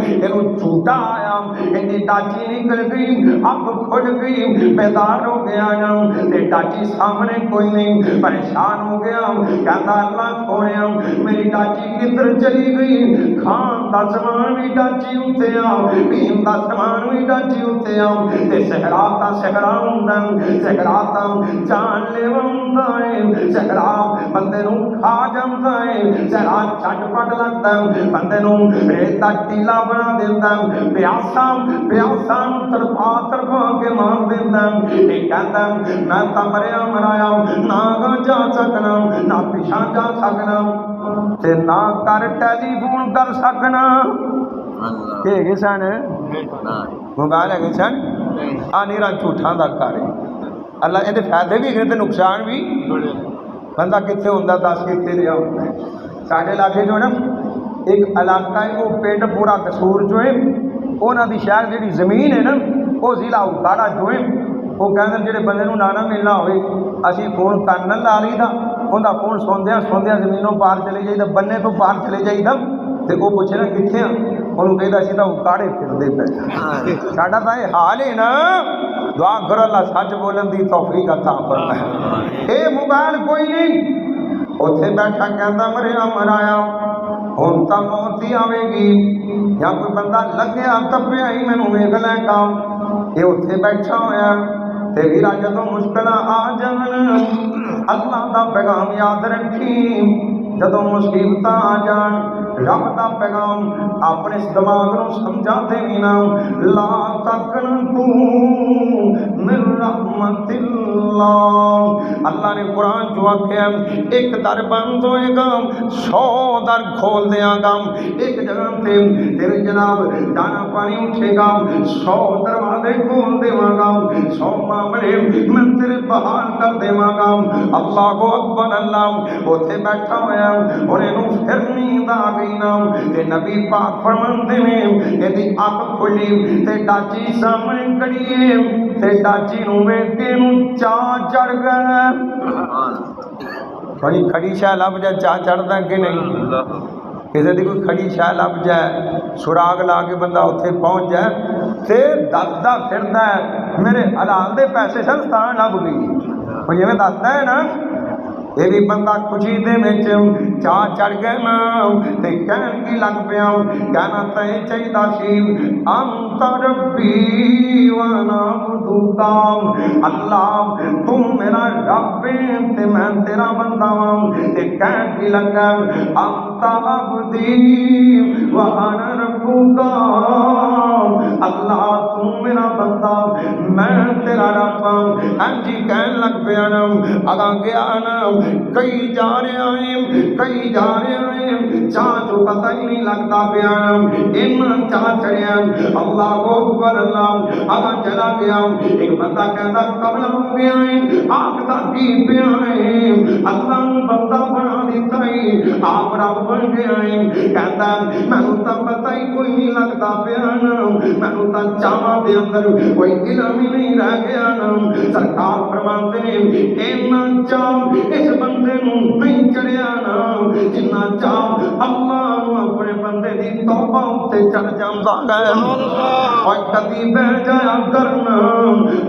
اینو جھوٹا آیا اندی ڈاچی نکل گئی اگ کھل گئی بیدار ہو گیا نا تے ڈاچی سامنے کوئی نہیں پریشان ہو گیا کہتا اللہ سونیا میری ڈاچی کدھر چلی گئی کھان دا سامان بھی ڈاچی اتے آ پین دا سامان بھی ڈاچی اتے آ تے سہراتا سہراؤندا سہراتا جان لے وندا ہے سہرا بندے نو کھا جاندا ہے سہرا چھٹ پٹ لگدا بندے نو ریتا ٹیلا بنا دیندا پیاسا پیاسا تڑپا تڑپا کے مار دیندا اے کہندا میں تا مریا مرایا نہ جا سکنا نہ پیچھے جا سکنا تے نہ کر ٹیلی فون کر سکنا کہ گے سن موبائل ہے سن آ نیرا جھوٹاں دا کر اللہ یہ فائدے بھی ہیں نقصان بھی بندہ کتنے ہوتا دس کتنے رہا ہوتا ہے سارے علاقے جو ہے نا ایک علاقہ ہے وہ پنڈ پورا قصور جو ہے وہاں کی شہر جی زمین ہے نا وہ ضلع اکاڑا جو ہے وہ کہتے ہیں جہے بندے کو نانا ملنا ہوئے اسی فون کرن لا لی دا انہوں فون سوندیا سوندیا زمینوں پار چلے جائیے بننے تو پار چلے جائیے تو وہ پوچھے نا کتنے ہاں انہوں کہتا اسی تو اکاڑے پھرتے پہ ساڈا تو یہ حال ہے نا دعا کرو اللہ سچ بولن دی توفیق عطا فرمائے اے موبائل کوئی نہیں اتنے بیٹھا کہتا مریا مرایا ہوں تو موت ہی آئے گی یا کوئی بندہ لگیا تپیا ہی مینوں ویکھ لے گا یہ اتنے بیٹھا ہوا تے ویرا جدوں مشکل آ جان اللہ دا پیغام یاد رکھی جدوں مصیبت آ جان رب دا پیغام اپنے اس دماغ نو سمجھا دے نا لا تقنطوا من رحمت اللہ اللہ نے قرآن جو آکھیا ایک در بند ہوئے گا 100 در کھول دیا گا ایک جگہ تے تیرے جناب دانا پانی اٹھے گا 100 دروازے کھول دیا گا 100 معاملے میں تیرے بحال کر دیا گا اللہ اکبر اللہ اتنے بیٹھا ہوا انہیں پھر نیند آ گئی نا تے نبی پاک فرماندے نے ایدی اکھ کھلی تے ڈاچی سامنے کھڑی ہے تے ڈاچی نو ویکھ کے نو چاہ چڑھ گیا بڑی کھڑی شاہ لب جائے چاہ چڑھتا کہ نہیں کسی دی کوئی کھڑی شاہ لب جائے سراغ لا کے بندہ اتنے پہنچ جائے تے دسدا پھردا ہے میرے حلال دے پیسے سن تاں لب گئی وہ جویں دسدا ہے نا یہ بھی بندہ خوشی دے وچ چاہ چڑھ گیا نا تے کہن کی لگ پیا کہنا تے چاہیدا سی انت ربی وانا عبدک اللہ تم میرا رب ہے تے میں تیرا بندہ ہوں تے کہن کی لگا انت عبدی وانا ربک اللہ تم میرا بندہ میں تیرا رب ہاں جی کہن لگ پیا نا اگاں گیا نا کئی جا رہے ہیں کئی جا رہے ہیں چاہ جو پتہ ہی نہیں لگتا پیا ایمان چاہ چڑھیا اللہ اکبر اللہ آگا چلا گیا ایک بندہ کہتا قبل ہو گیا ہے آپ کا کی پیا ہے اللہ بندہ بنا دیتا ہے آپ رب بن گیا ہے کہتا میں تا پتہ ہی کوئی نہیں لگتا پیا میں تا چاہ دے اندر کوئی علم ہی نہیں رہ گیا سرکار فرماتے ہیں ایمان چاہ اس بندے نو نہیں چڑھیا نا جنہ چاہ اللہ اپنے بندے دی توبہ تے چڑھ جاندا ہے اور کبھی بہ جایا کرنا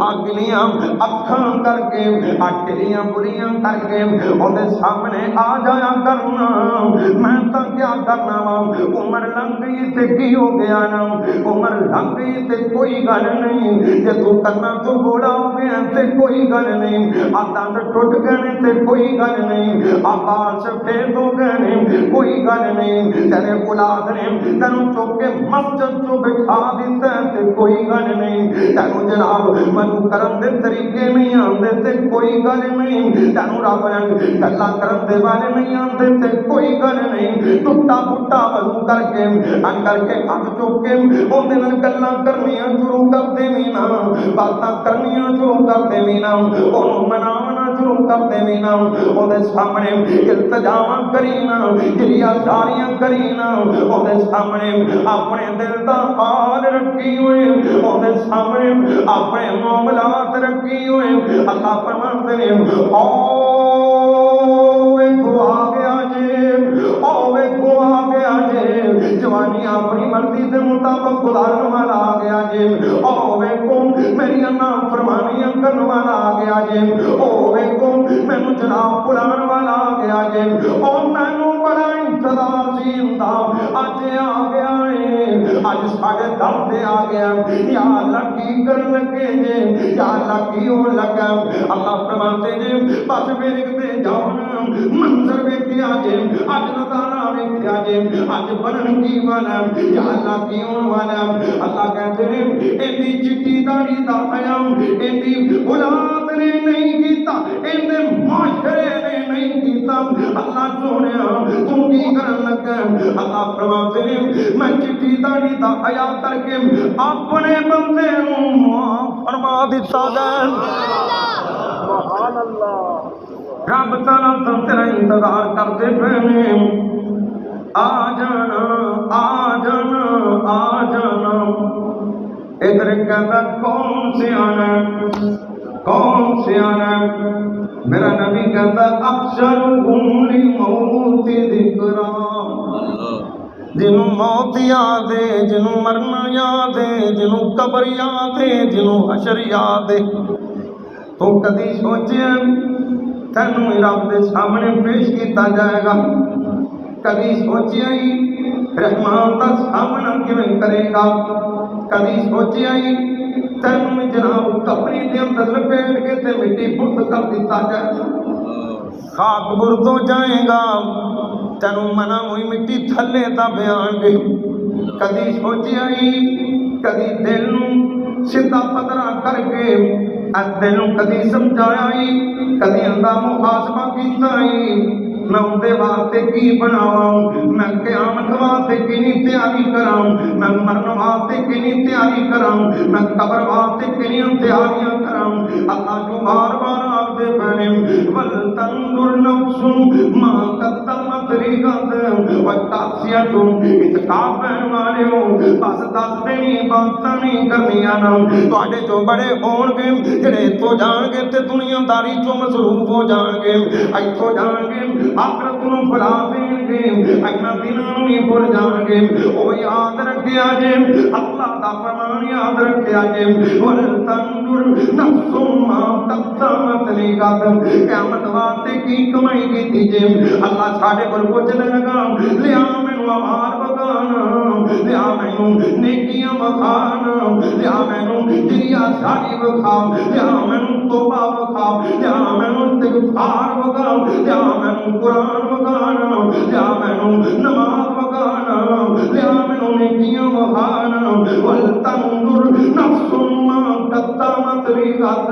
اگلیاں اکھاں کر کے اٹلیاں بریاں کر کے اودے سامنے آ جایا کرنا میں تا کیا کرنا وا عمر لنگ گئی تے کی ہو گیا نا عمر لنگ گئی تے کوئی گل نہیں جے تو کرنا تو بوڑا ہو گیا تے کوئی گل نہیں دند ٹوٹ گئے تے کوئی گل نہیں آباد سفید ہو گئے کوئی گل نہیں تیرے اولاد نے تینوں چوک کے مسجد چو بٹھا دیتا ہے تے کوئی گل نہیں تینوں جناب منو کرن دے طریقے نہیں آندے تے کوئی گل نہیں تینوں رب نے گلاں کرن دے والے نہیں آندے تے کوئی گل نہیں ٹوٹا پھٹا وضو کر کے ہاتھ چوک کے اون دے نال گلاں کرنیاں شروع کر دیویں نا باتاں کرنیاں شروع کر دیویں نا اونوں مناونا شروع کر دینا اودے سامنے التجاواں کرینا گریا ساریاں کرینا اودے سامنے اپنے دل دا حال رکھی ہوئے اودے سامنے اپنے معاملات رکھی ہوئے اللہ فرماتے ہیں کو آ گیا جے جوانی اپنی مرضی کے مطابق گزارن والا آ گیا جے کو میری نام فرمانیاں کرن والا آ گیا جے کو مینوں جناب بلان والا آ گیا جے مینوں بڑا انتظار سی ہوندا اج آ گیا ہے اج ساڈے دم تے آ گیا یا اللہ کی کرن لگے جے یا اللہ کی ہون لگا اللہ فرماتے جے بس ویکھدے جاؤ منظر ویکھیا جے اج نظارہ ویکھیا جے اج بنن کی والا یا اللہ کی ہون والا اللہ کہتے ہیں ایندی چٹی داڑھی دا قیام ایندی اولاد نے نہیں کیتا ایندے معاشرے نے نہیں کیتا اللہ سونیا تو کی کرن لگا اللہ فرماتے ہیں میں چٹی داڑھی دا حیا کر کے اپنے بندے نوں معاف فرما دیتا جان سبحان اللہ رب تعالیٰ تو تیرا انتظار کرتے پہنے آ جانا آ جانا آ جانا ادھر کہتا کون سے آنا کون سے آنا میرا نبی کہتا اکثر گملی موت ذکرا جنوں موت یاد ہے جنوں مرنا یاد ہے جنوں قبر یاد ہے جنوں حشر یاد ہے تو کدی سوچے تینوں رب دے سامنے پیش کیتا جائے گا کبھی سوچیا ہی رحمان دا سامنا کیویں کرے گا کبھی سوچیا ہی تینوں جناب کپڑی دے اندر لپیٹ کے تے مٹی بت کر دیتا جائے گا خاک برد ہو جائے گا تینوں منا ہوئی مٹی تھلے دا بیان گے کبھی سوچیا ہی کبھی دل نوں سیدھا پترا کر کے دل نوں کبھی سمجھایا ہی کدی اندر محاسبہ کیتا ہی میں اندے واسطے کی بناواں میں قیامت واسطے کنی تیاری کراں میں مرن واسطے کنی تیاری کراں میں قبر واسطے کنی تیاریاں کراں اللہ جو بار بار آپ دے پہنے ولتنظر نفس ما قدمت لغد وتعصیت اتقاب والے ہو بس دس دینی باتاں نہیں کرنیاں نا تواڈے جو بڑے ہون گے جڑے تو جان گے تے دنیا داری چوں مصروف ہو جان گے ایتھوں جان گے آخرت نوں بھلا دین گے اگلا دنوں نہیں بھول جان گے او یاد رکھیا جے اللہ دا فرمان یاد رکھیا جے ولتنظر نفس ما قدمت لغد قیامت واسطے کی کمائی کیتی جے اللہ ساڈے کول کچھ نہ لگا لیا مینوں آوار بگان لیا مینوں نیکیاں بخان لیا مینوں جریا ساری بخا لیا مینوں توبہ بخا لیا مینوں استغفار بخا لیا مینوں قرآن بخانا لیا مینوں نماز بخانا لیا مینوں نیکیاں بخانا ولتنظر نفس ما قدمت لغد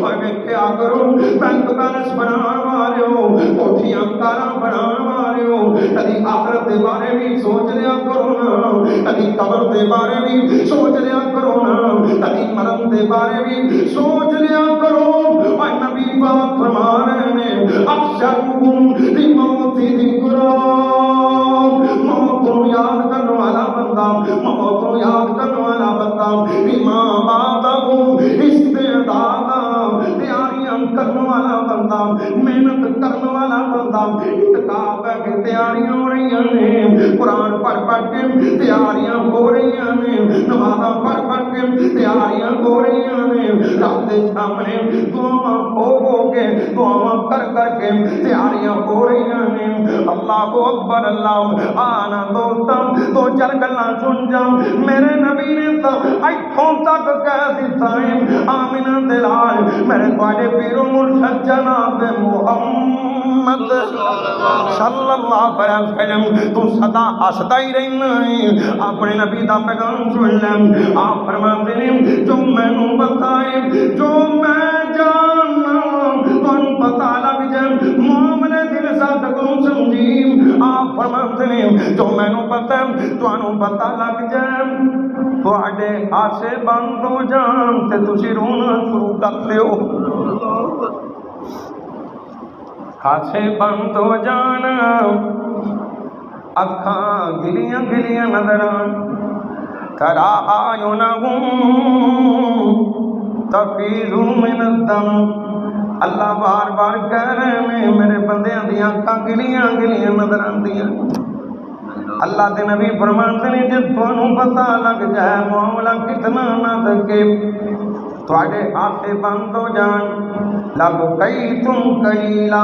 اور کیا کرو بینک بیلنس بنان والے ہو کوٹھیاں کاراں بنان والے ہو کدی آخرت دے بارے بھی سوچ لیا کرو نا کدی قبر دے بارے بھی سوچ لیا کرو نا کدی مرن دے بارے بھی سوچ لیا کرو اور نبی پاک فرما رہے ہیں اکثرکم للموت ذکرا موت کو یاد کرنے والا بندہ موت کو یاد کرنے والا بندہ ایمان بعدہ استعدادا تیاریاں کرنے والا بندہ محنت کرنے والا بندہ اتقاب ہے کہ تیاریاں ہو رہی ہیں قرآن پڑھ کے تیاریاں ہو رہی ہیں نمازاں پڑھ کے تیاریاں ہو رہی ہیں رب دے سامنے دعاواں ہو کے دعاواں کر کے تیاریاں ہو رہی ہیں اللہ اکبر اللہ آنا دوستم دو چار گلاں سن جاؤ میرے نبی نے تو ایتھوں تک کہہ دیتا ہے آمینہ دلال میرے تواڈے پیر و مرشد جناب محمد صلی اللہ علیہ وسلم تو سدا ہسدا ہی رہنا ہے اپنے نبی دا پیغام سن لے آپ فرماتے ہیں جو مینوں بتائے جو میں جاننا تانوں پتہ لگ جائے معاملے دل ساڈ کو سمجھی آپ فرماتے ہیں جو مینوں پتہ تانوں پتہ لگ جائے تواڈے آسے بند ہو جان تے تسی رونا شروع کر دیو کھاسے بند ہو جان اکھاں گلیاں گلیاں نظر آن ترا اعینہم تفیض من الدم اللہ بار بار کہہ رہے ہیں میرے بندیاں دیاں اکھاں گلیاں گلیاں نظر آندیاں اللہ دے نبی فرماتے ہیں جب تانوں پتہ لگ جائے معاملہ کتنا نازک ہے تواڈے ہاتھ بند ہو جان لب کئی تم کلیلا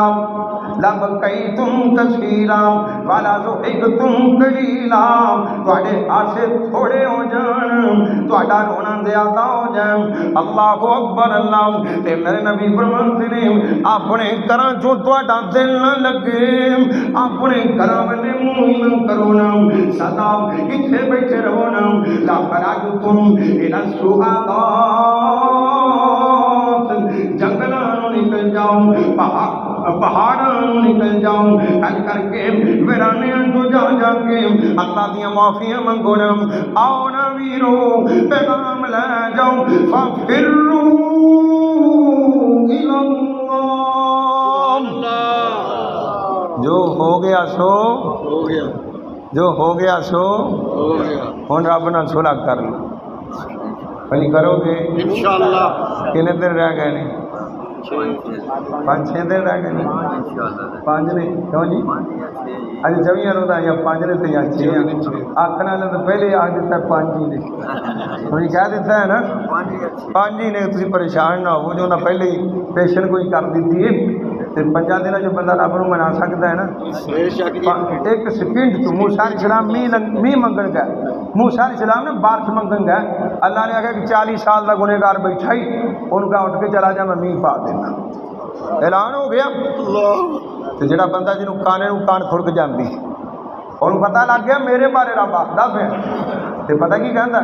لب کئی تم کثیرا والا تو ایک تم کلیلا تواڈے ہاتھ تھوڑے ہو جان تواڈا رونا زیادہ ہو جائے اللہ اکبر اللہ تے میرے نبی فرماتے ہیں اپنے گھراں چوں تواڈا دل نہ لگے اپنے گھراں والے منہ نہ کرو نا سدا اتنے بیٹھے رہو نا لا خراجتم الى الشهداء جنگلاں نکل جاؤ پہاڑاں نکل جاؤ کل کر کے ویرانیاں تو جا جا کے اللہ دیاں معافیاں منگو نا آؤ نا ویرو پیغام لے جاؤ فَفِرُّوا إِلَى اللَّهِ جو ہو گیا سو ہو گیا جو ہو گیا سو ہو گیا ہن رب نال صلح کر لو بھئی کرو گے انشاءاللہ کنے دن رہ گئے نے 5-6 دن رہ گئے نے 5 نے کیوں جی اج 24 روزہ یا 5 نے تے یا 6 آکھنا لے تو پہلے آ دیتا 5 ہی نے کوئی کہہ دیتا ہے نا 5 ہی نے تسی پریشان نہ ہو جو نہ پہلے ہی پیشن کوئی کر دیتی ہے تے 5 دن جو بندہ رب نو منا سکتا ہے نا بے شک ایک سیکنڈ تو موسیٰ علیہ السلام می منگن گئے موسیٰ علیہ السلام نے بارش منگن گئے اللہ نے آگیا کہ 40 سال کا گنہگار بیٹھا ہی ان کا اٹھ کے چلا جا میں می پا دینا اعلان ہو گیا تو جڑا بندہ جنہوں کانے نو کان کھڑک جاندی انہوں پتہ لگ گیا میرے بارے رب آخدا پہ تے پتہ کی کہندا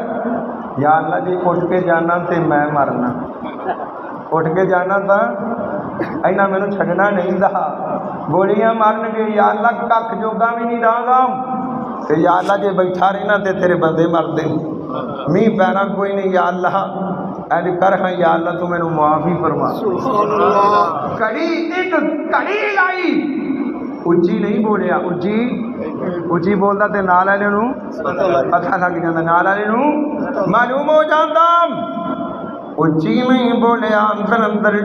یا اللہ جی اٹھ کے جانا تے میں مرنا اٹھ کے جانا تھا اینا میں نے چھڑنا نہیں دا گولیاں مارن گے یا اللہ ککھ جوگا بھی نہیں رہا گا کہ یا اللہ جے بیٹھا رہنا تے تیرے بندے مر دیں می پینا کوئی نہیں یا اللہ ایڈ کر ہاں یا اللہ تو میں نے معافی فرما سبحان اللہ کڑی ایک کڑی لائی اچھی نہیں بولیا اچھی بولتا تے نال والے نو پتہ لگ جاندا نال والے نو معلوم ہو جاندا اچھی نہیں بولیا اندر اندر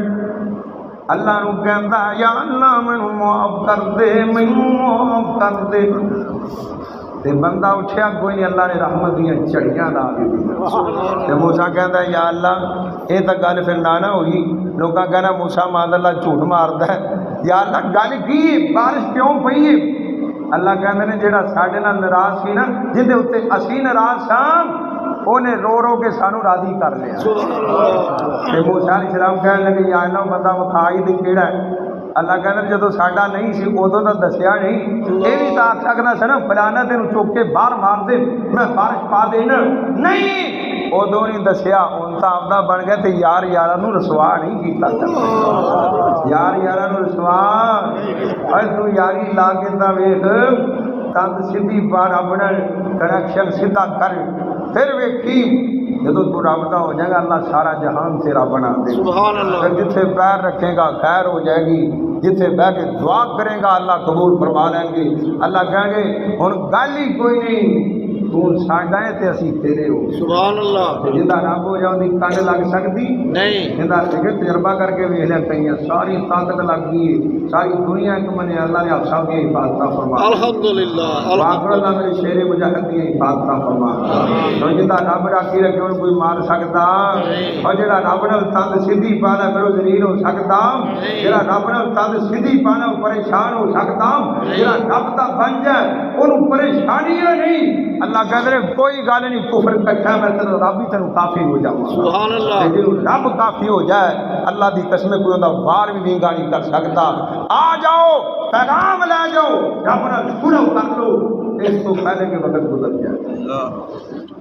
اللہ نو کہندا یا اللہ مینوں معاف کر دے مینوں معاف کر دے تے بندہ اٹھیا کوئی نہیں اللہ نے رحمت دیاں چڑیاں لا کے تے موسیٰ کہندا یا اللہ یہ تو گل پھر نہ ہوئی لوکاں کہنا موسیٰ ماذ اللہ جھوٹ ماردا ہے یا اللہ گل کی بارش کیوں پئی ہے اللہ کہندے نے جیڑا ساڈے نال ناراض سی نا جہدے اوتے اسی ناراض ساں اونے رو رو کے سانو راضی کر لیا تے موسیٰ علیہ السلام کہنے لگے یا اللہ بندہ وکھا ہی دے کیڑا ہے اللہ کہنا جدو ساڈا نہیں سی ادو تو دسیا نہیں یہ بھی تو آخ سکنا سا نا فلانا تین چک کے باہر مار دے میں بارش پا دینا نہیں ادو نہیں دسیا ہوں تو آپدا بن گیا تے یار یارہ نو رسوا نہیں کیتا یار یارہ نو رسوا اور تو یاری لا کے تا ویکھ تند سیدھی پار اپنا کنیکشن سیدھا کر پھر ویکھی جدو تو رابطہ ہو جائے گا اللہ سارا جہان تیرا بنا دے سبحان اللہ پھر جتھے پیر رکھے گا خیر ہو جائے گی جتھے بہ کے دعا کرے گا اللہ قبول فرما لیں گے اللہ کہیں گے ہن گل ہی کوئی نہیں تو ساڈا ہے تے اسی تیرے ہو سبحان اللہ جندا رب ہو جاؤ دی کنڈ لگ سکتی نہیں جندا ایک تجربہ کر کے ویکھ لیا کہیں ساری طاقت لگ گئی ساری دنیا ایک منے اللہ نے آپ سب کی حفاظت فرما الحمدللہ باقر اللہ میرے شیر مجاہد کی حفاظت فرما تو جندا رب راکی رکھے ان کوئی مار سکتا اور جڑا رب نال تند سیدھی پانا میرے ذلیل ہو سکتا جڑا رب نال تند سیدھی پانا پریشان ہو سکتا جڑا رب دا بن جائے انہوں پریشانیاں نہیں اللہ کہتے ہیں کوئی گل نہیں کفر کٹھا میں تیرا رب ہی تینوں کافی ہو جاؤں سبحان اللہ لیکن رب کافی ہو جائے اللہ دی قسم کوئی اندا وار بھی وینگا نہیں کر سکتا آ جاؤ پیغام لے جاؤ رب نال شروع کر لو اس کو پہلے کے وقت گزر جائے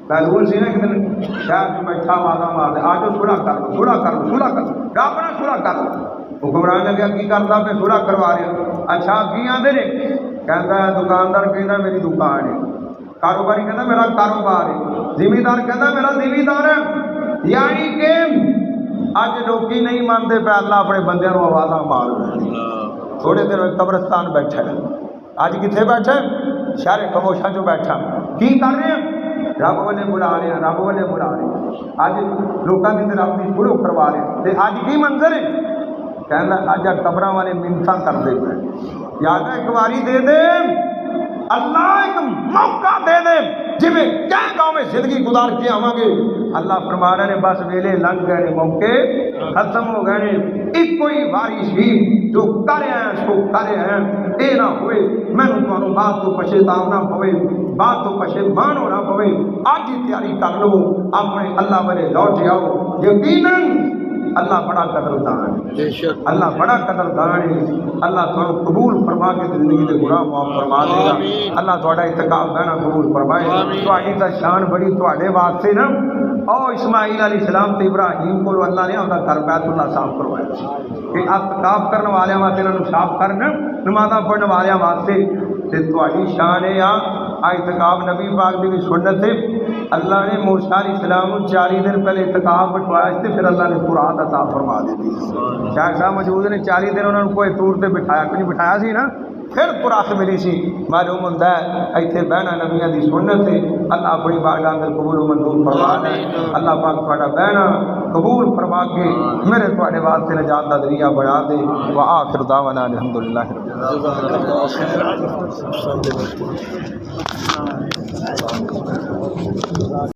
پہلے سی نا کہ شہر میں بیٹھا وعدہ مار دے آ جاؤ شروع کر لو شروع کر لو شروع کر لو رب نال شروع کر لو حکمران نے کہا کی کرتا پہ شروع کروا رہے اچھا کی آندے نے کہتا ہے دکاندار کہنا میری دکان ہے کاروباری کہتا میرا کاروبار ہے زمیندار کہتا میرا زمیندار ہے یعنی کہ اج لوکی نہیں مانتے پہ اللہ اپنے بندیاں نو آوازاں مار تھوڑے دن ہوئے قبرستان بیٹھا ہے، اج کتنے بیٹھے؟ شہر خاموشاں جو بیٹھا کی کر رہے ہیں؟ رب والے بلا رہے ہیں، رب والے بلا رہے ہیں، اج لوگوں کی طرف بھی شروع کروا رہے ہیں۔ تے اج کی منظر ہے؟ کہنا اج قبراں والے منتاں کرتے پے، یاد ہے ایک باری دے دے اللہ ایک موقع دے دے جویں کیا گاؤں میں زندگی گزار کے آواں گے، اللہ فرما رہے ہیں بس ویلے لنگ گئے نے، موقع ختم ہو گئے نے، ایک کوئی واری سی جو کرے ہیں سو کرے ہیں، اے نہ ہوئے مینوں تانوں بات تو پچھتاونا پوے، بات تو پشیمان ہونا پوے، آج ہی تیاری کر لو اپنے اللہ والے لوٹ آؤ۔ یقیناً اللہ بڑا قدردان ہے، بے شک اللہ بڑا قدردان ہے، اللہ تھوڑا قبول فرما کے زندگی کے گناہ معاف فرما دے گا، آمین۔ اللہ تھوڑا اتقاب بہنا قبول فرمائے، آمین۔ تھوڑی تا شان بڑی تھوڑے واسطے نا، اور اسماعیل علیہ السلام تے ابراہیم کو اللہ نے اپنا گھر بیت اللہ صاف کروایا کہ اتقاب کرنے والے واسطے انہوں صاف کرنا، نمازاں پڑھنے والے واسطے تے تھوڑی شان ہے آ اعتکاف نبی پاک دی بھی سنت ہے، اللہ نے موسیٰ علیہ السلام 40 دن پہلے اعتکاف بٹھوایا تھے، پھر اللہ نے قرآن عطا فرما دی تھی۔ شاہ صاحب موجود نے 40 دن انہوں نے کوئی طور تے بٹھایا، کوئی نہیں بٹھایا سی نا، پھر قرآن ملی سی، معلوم ہوتا ہے ایتھے بہنا نبیاں دی سنت ہے، اللہ اپنی بارگاہ اندر قبول و منظور فرما دے، اللہ پاک تھوڑا بہنا قبول فرما کے میرے تھوڑے واسطے نجات دا ذریعہ بنا دے، وآخر دعوانا الحمدللہ رب العالمین۔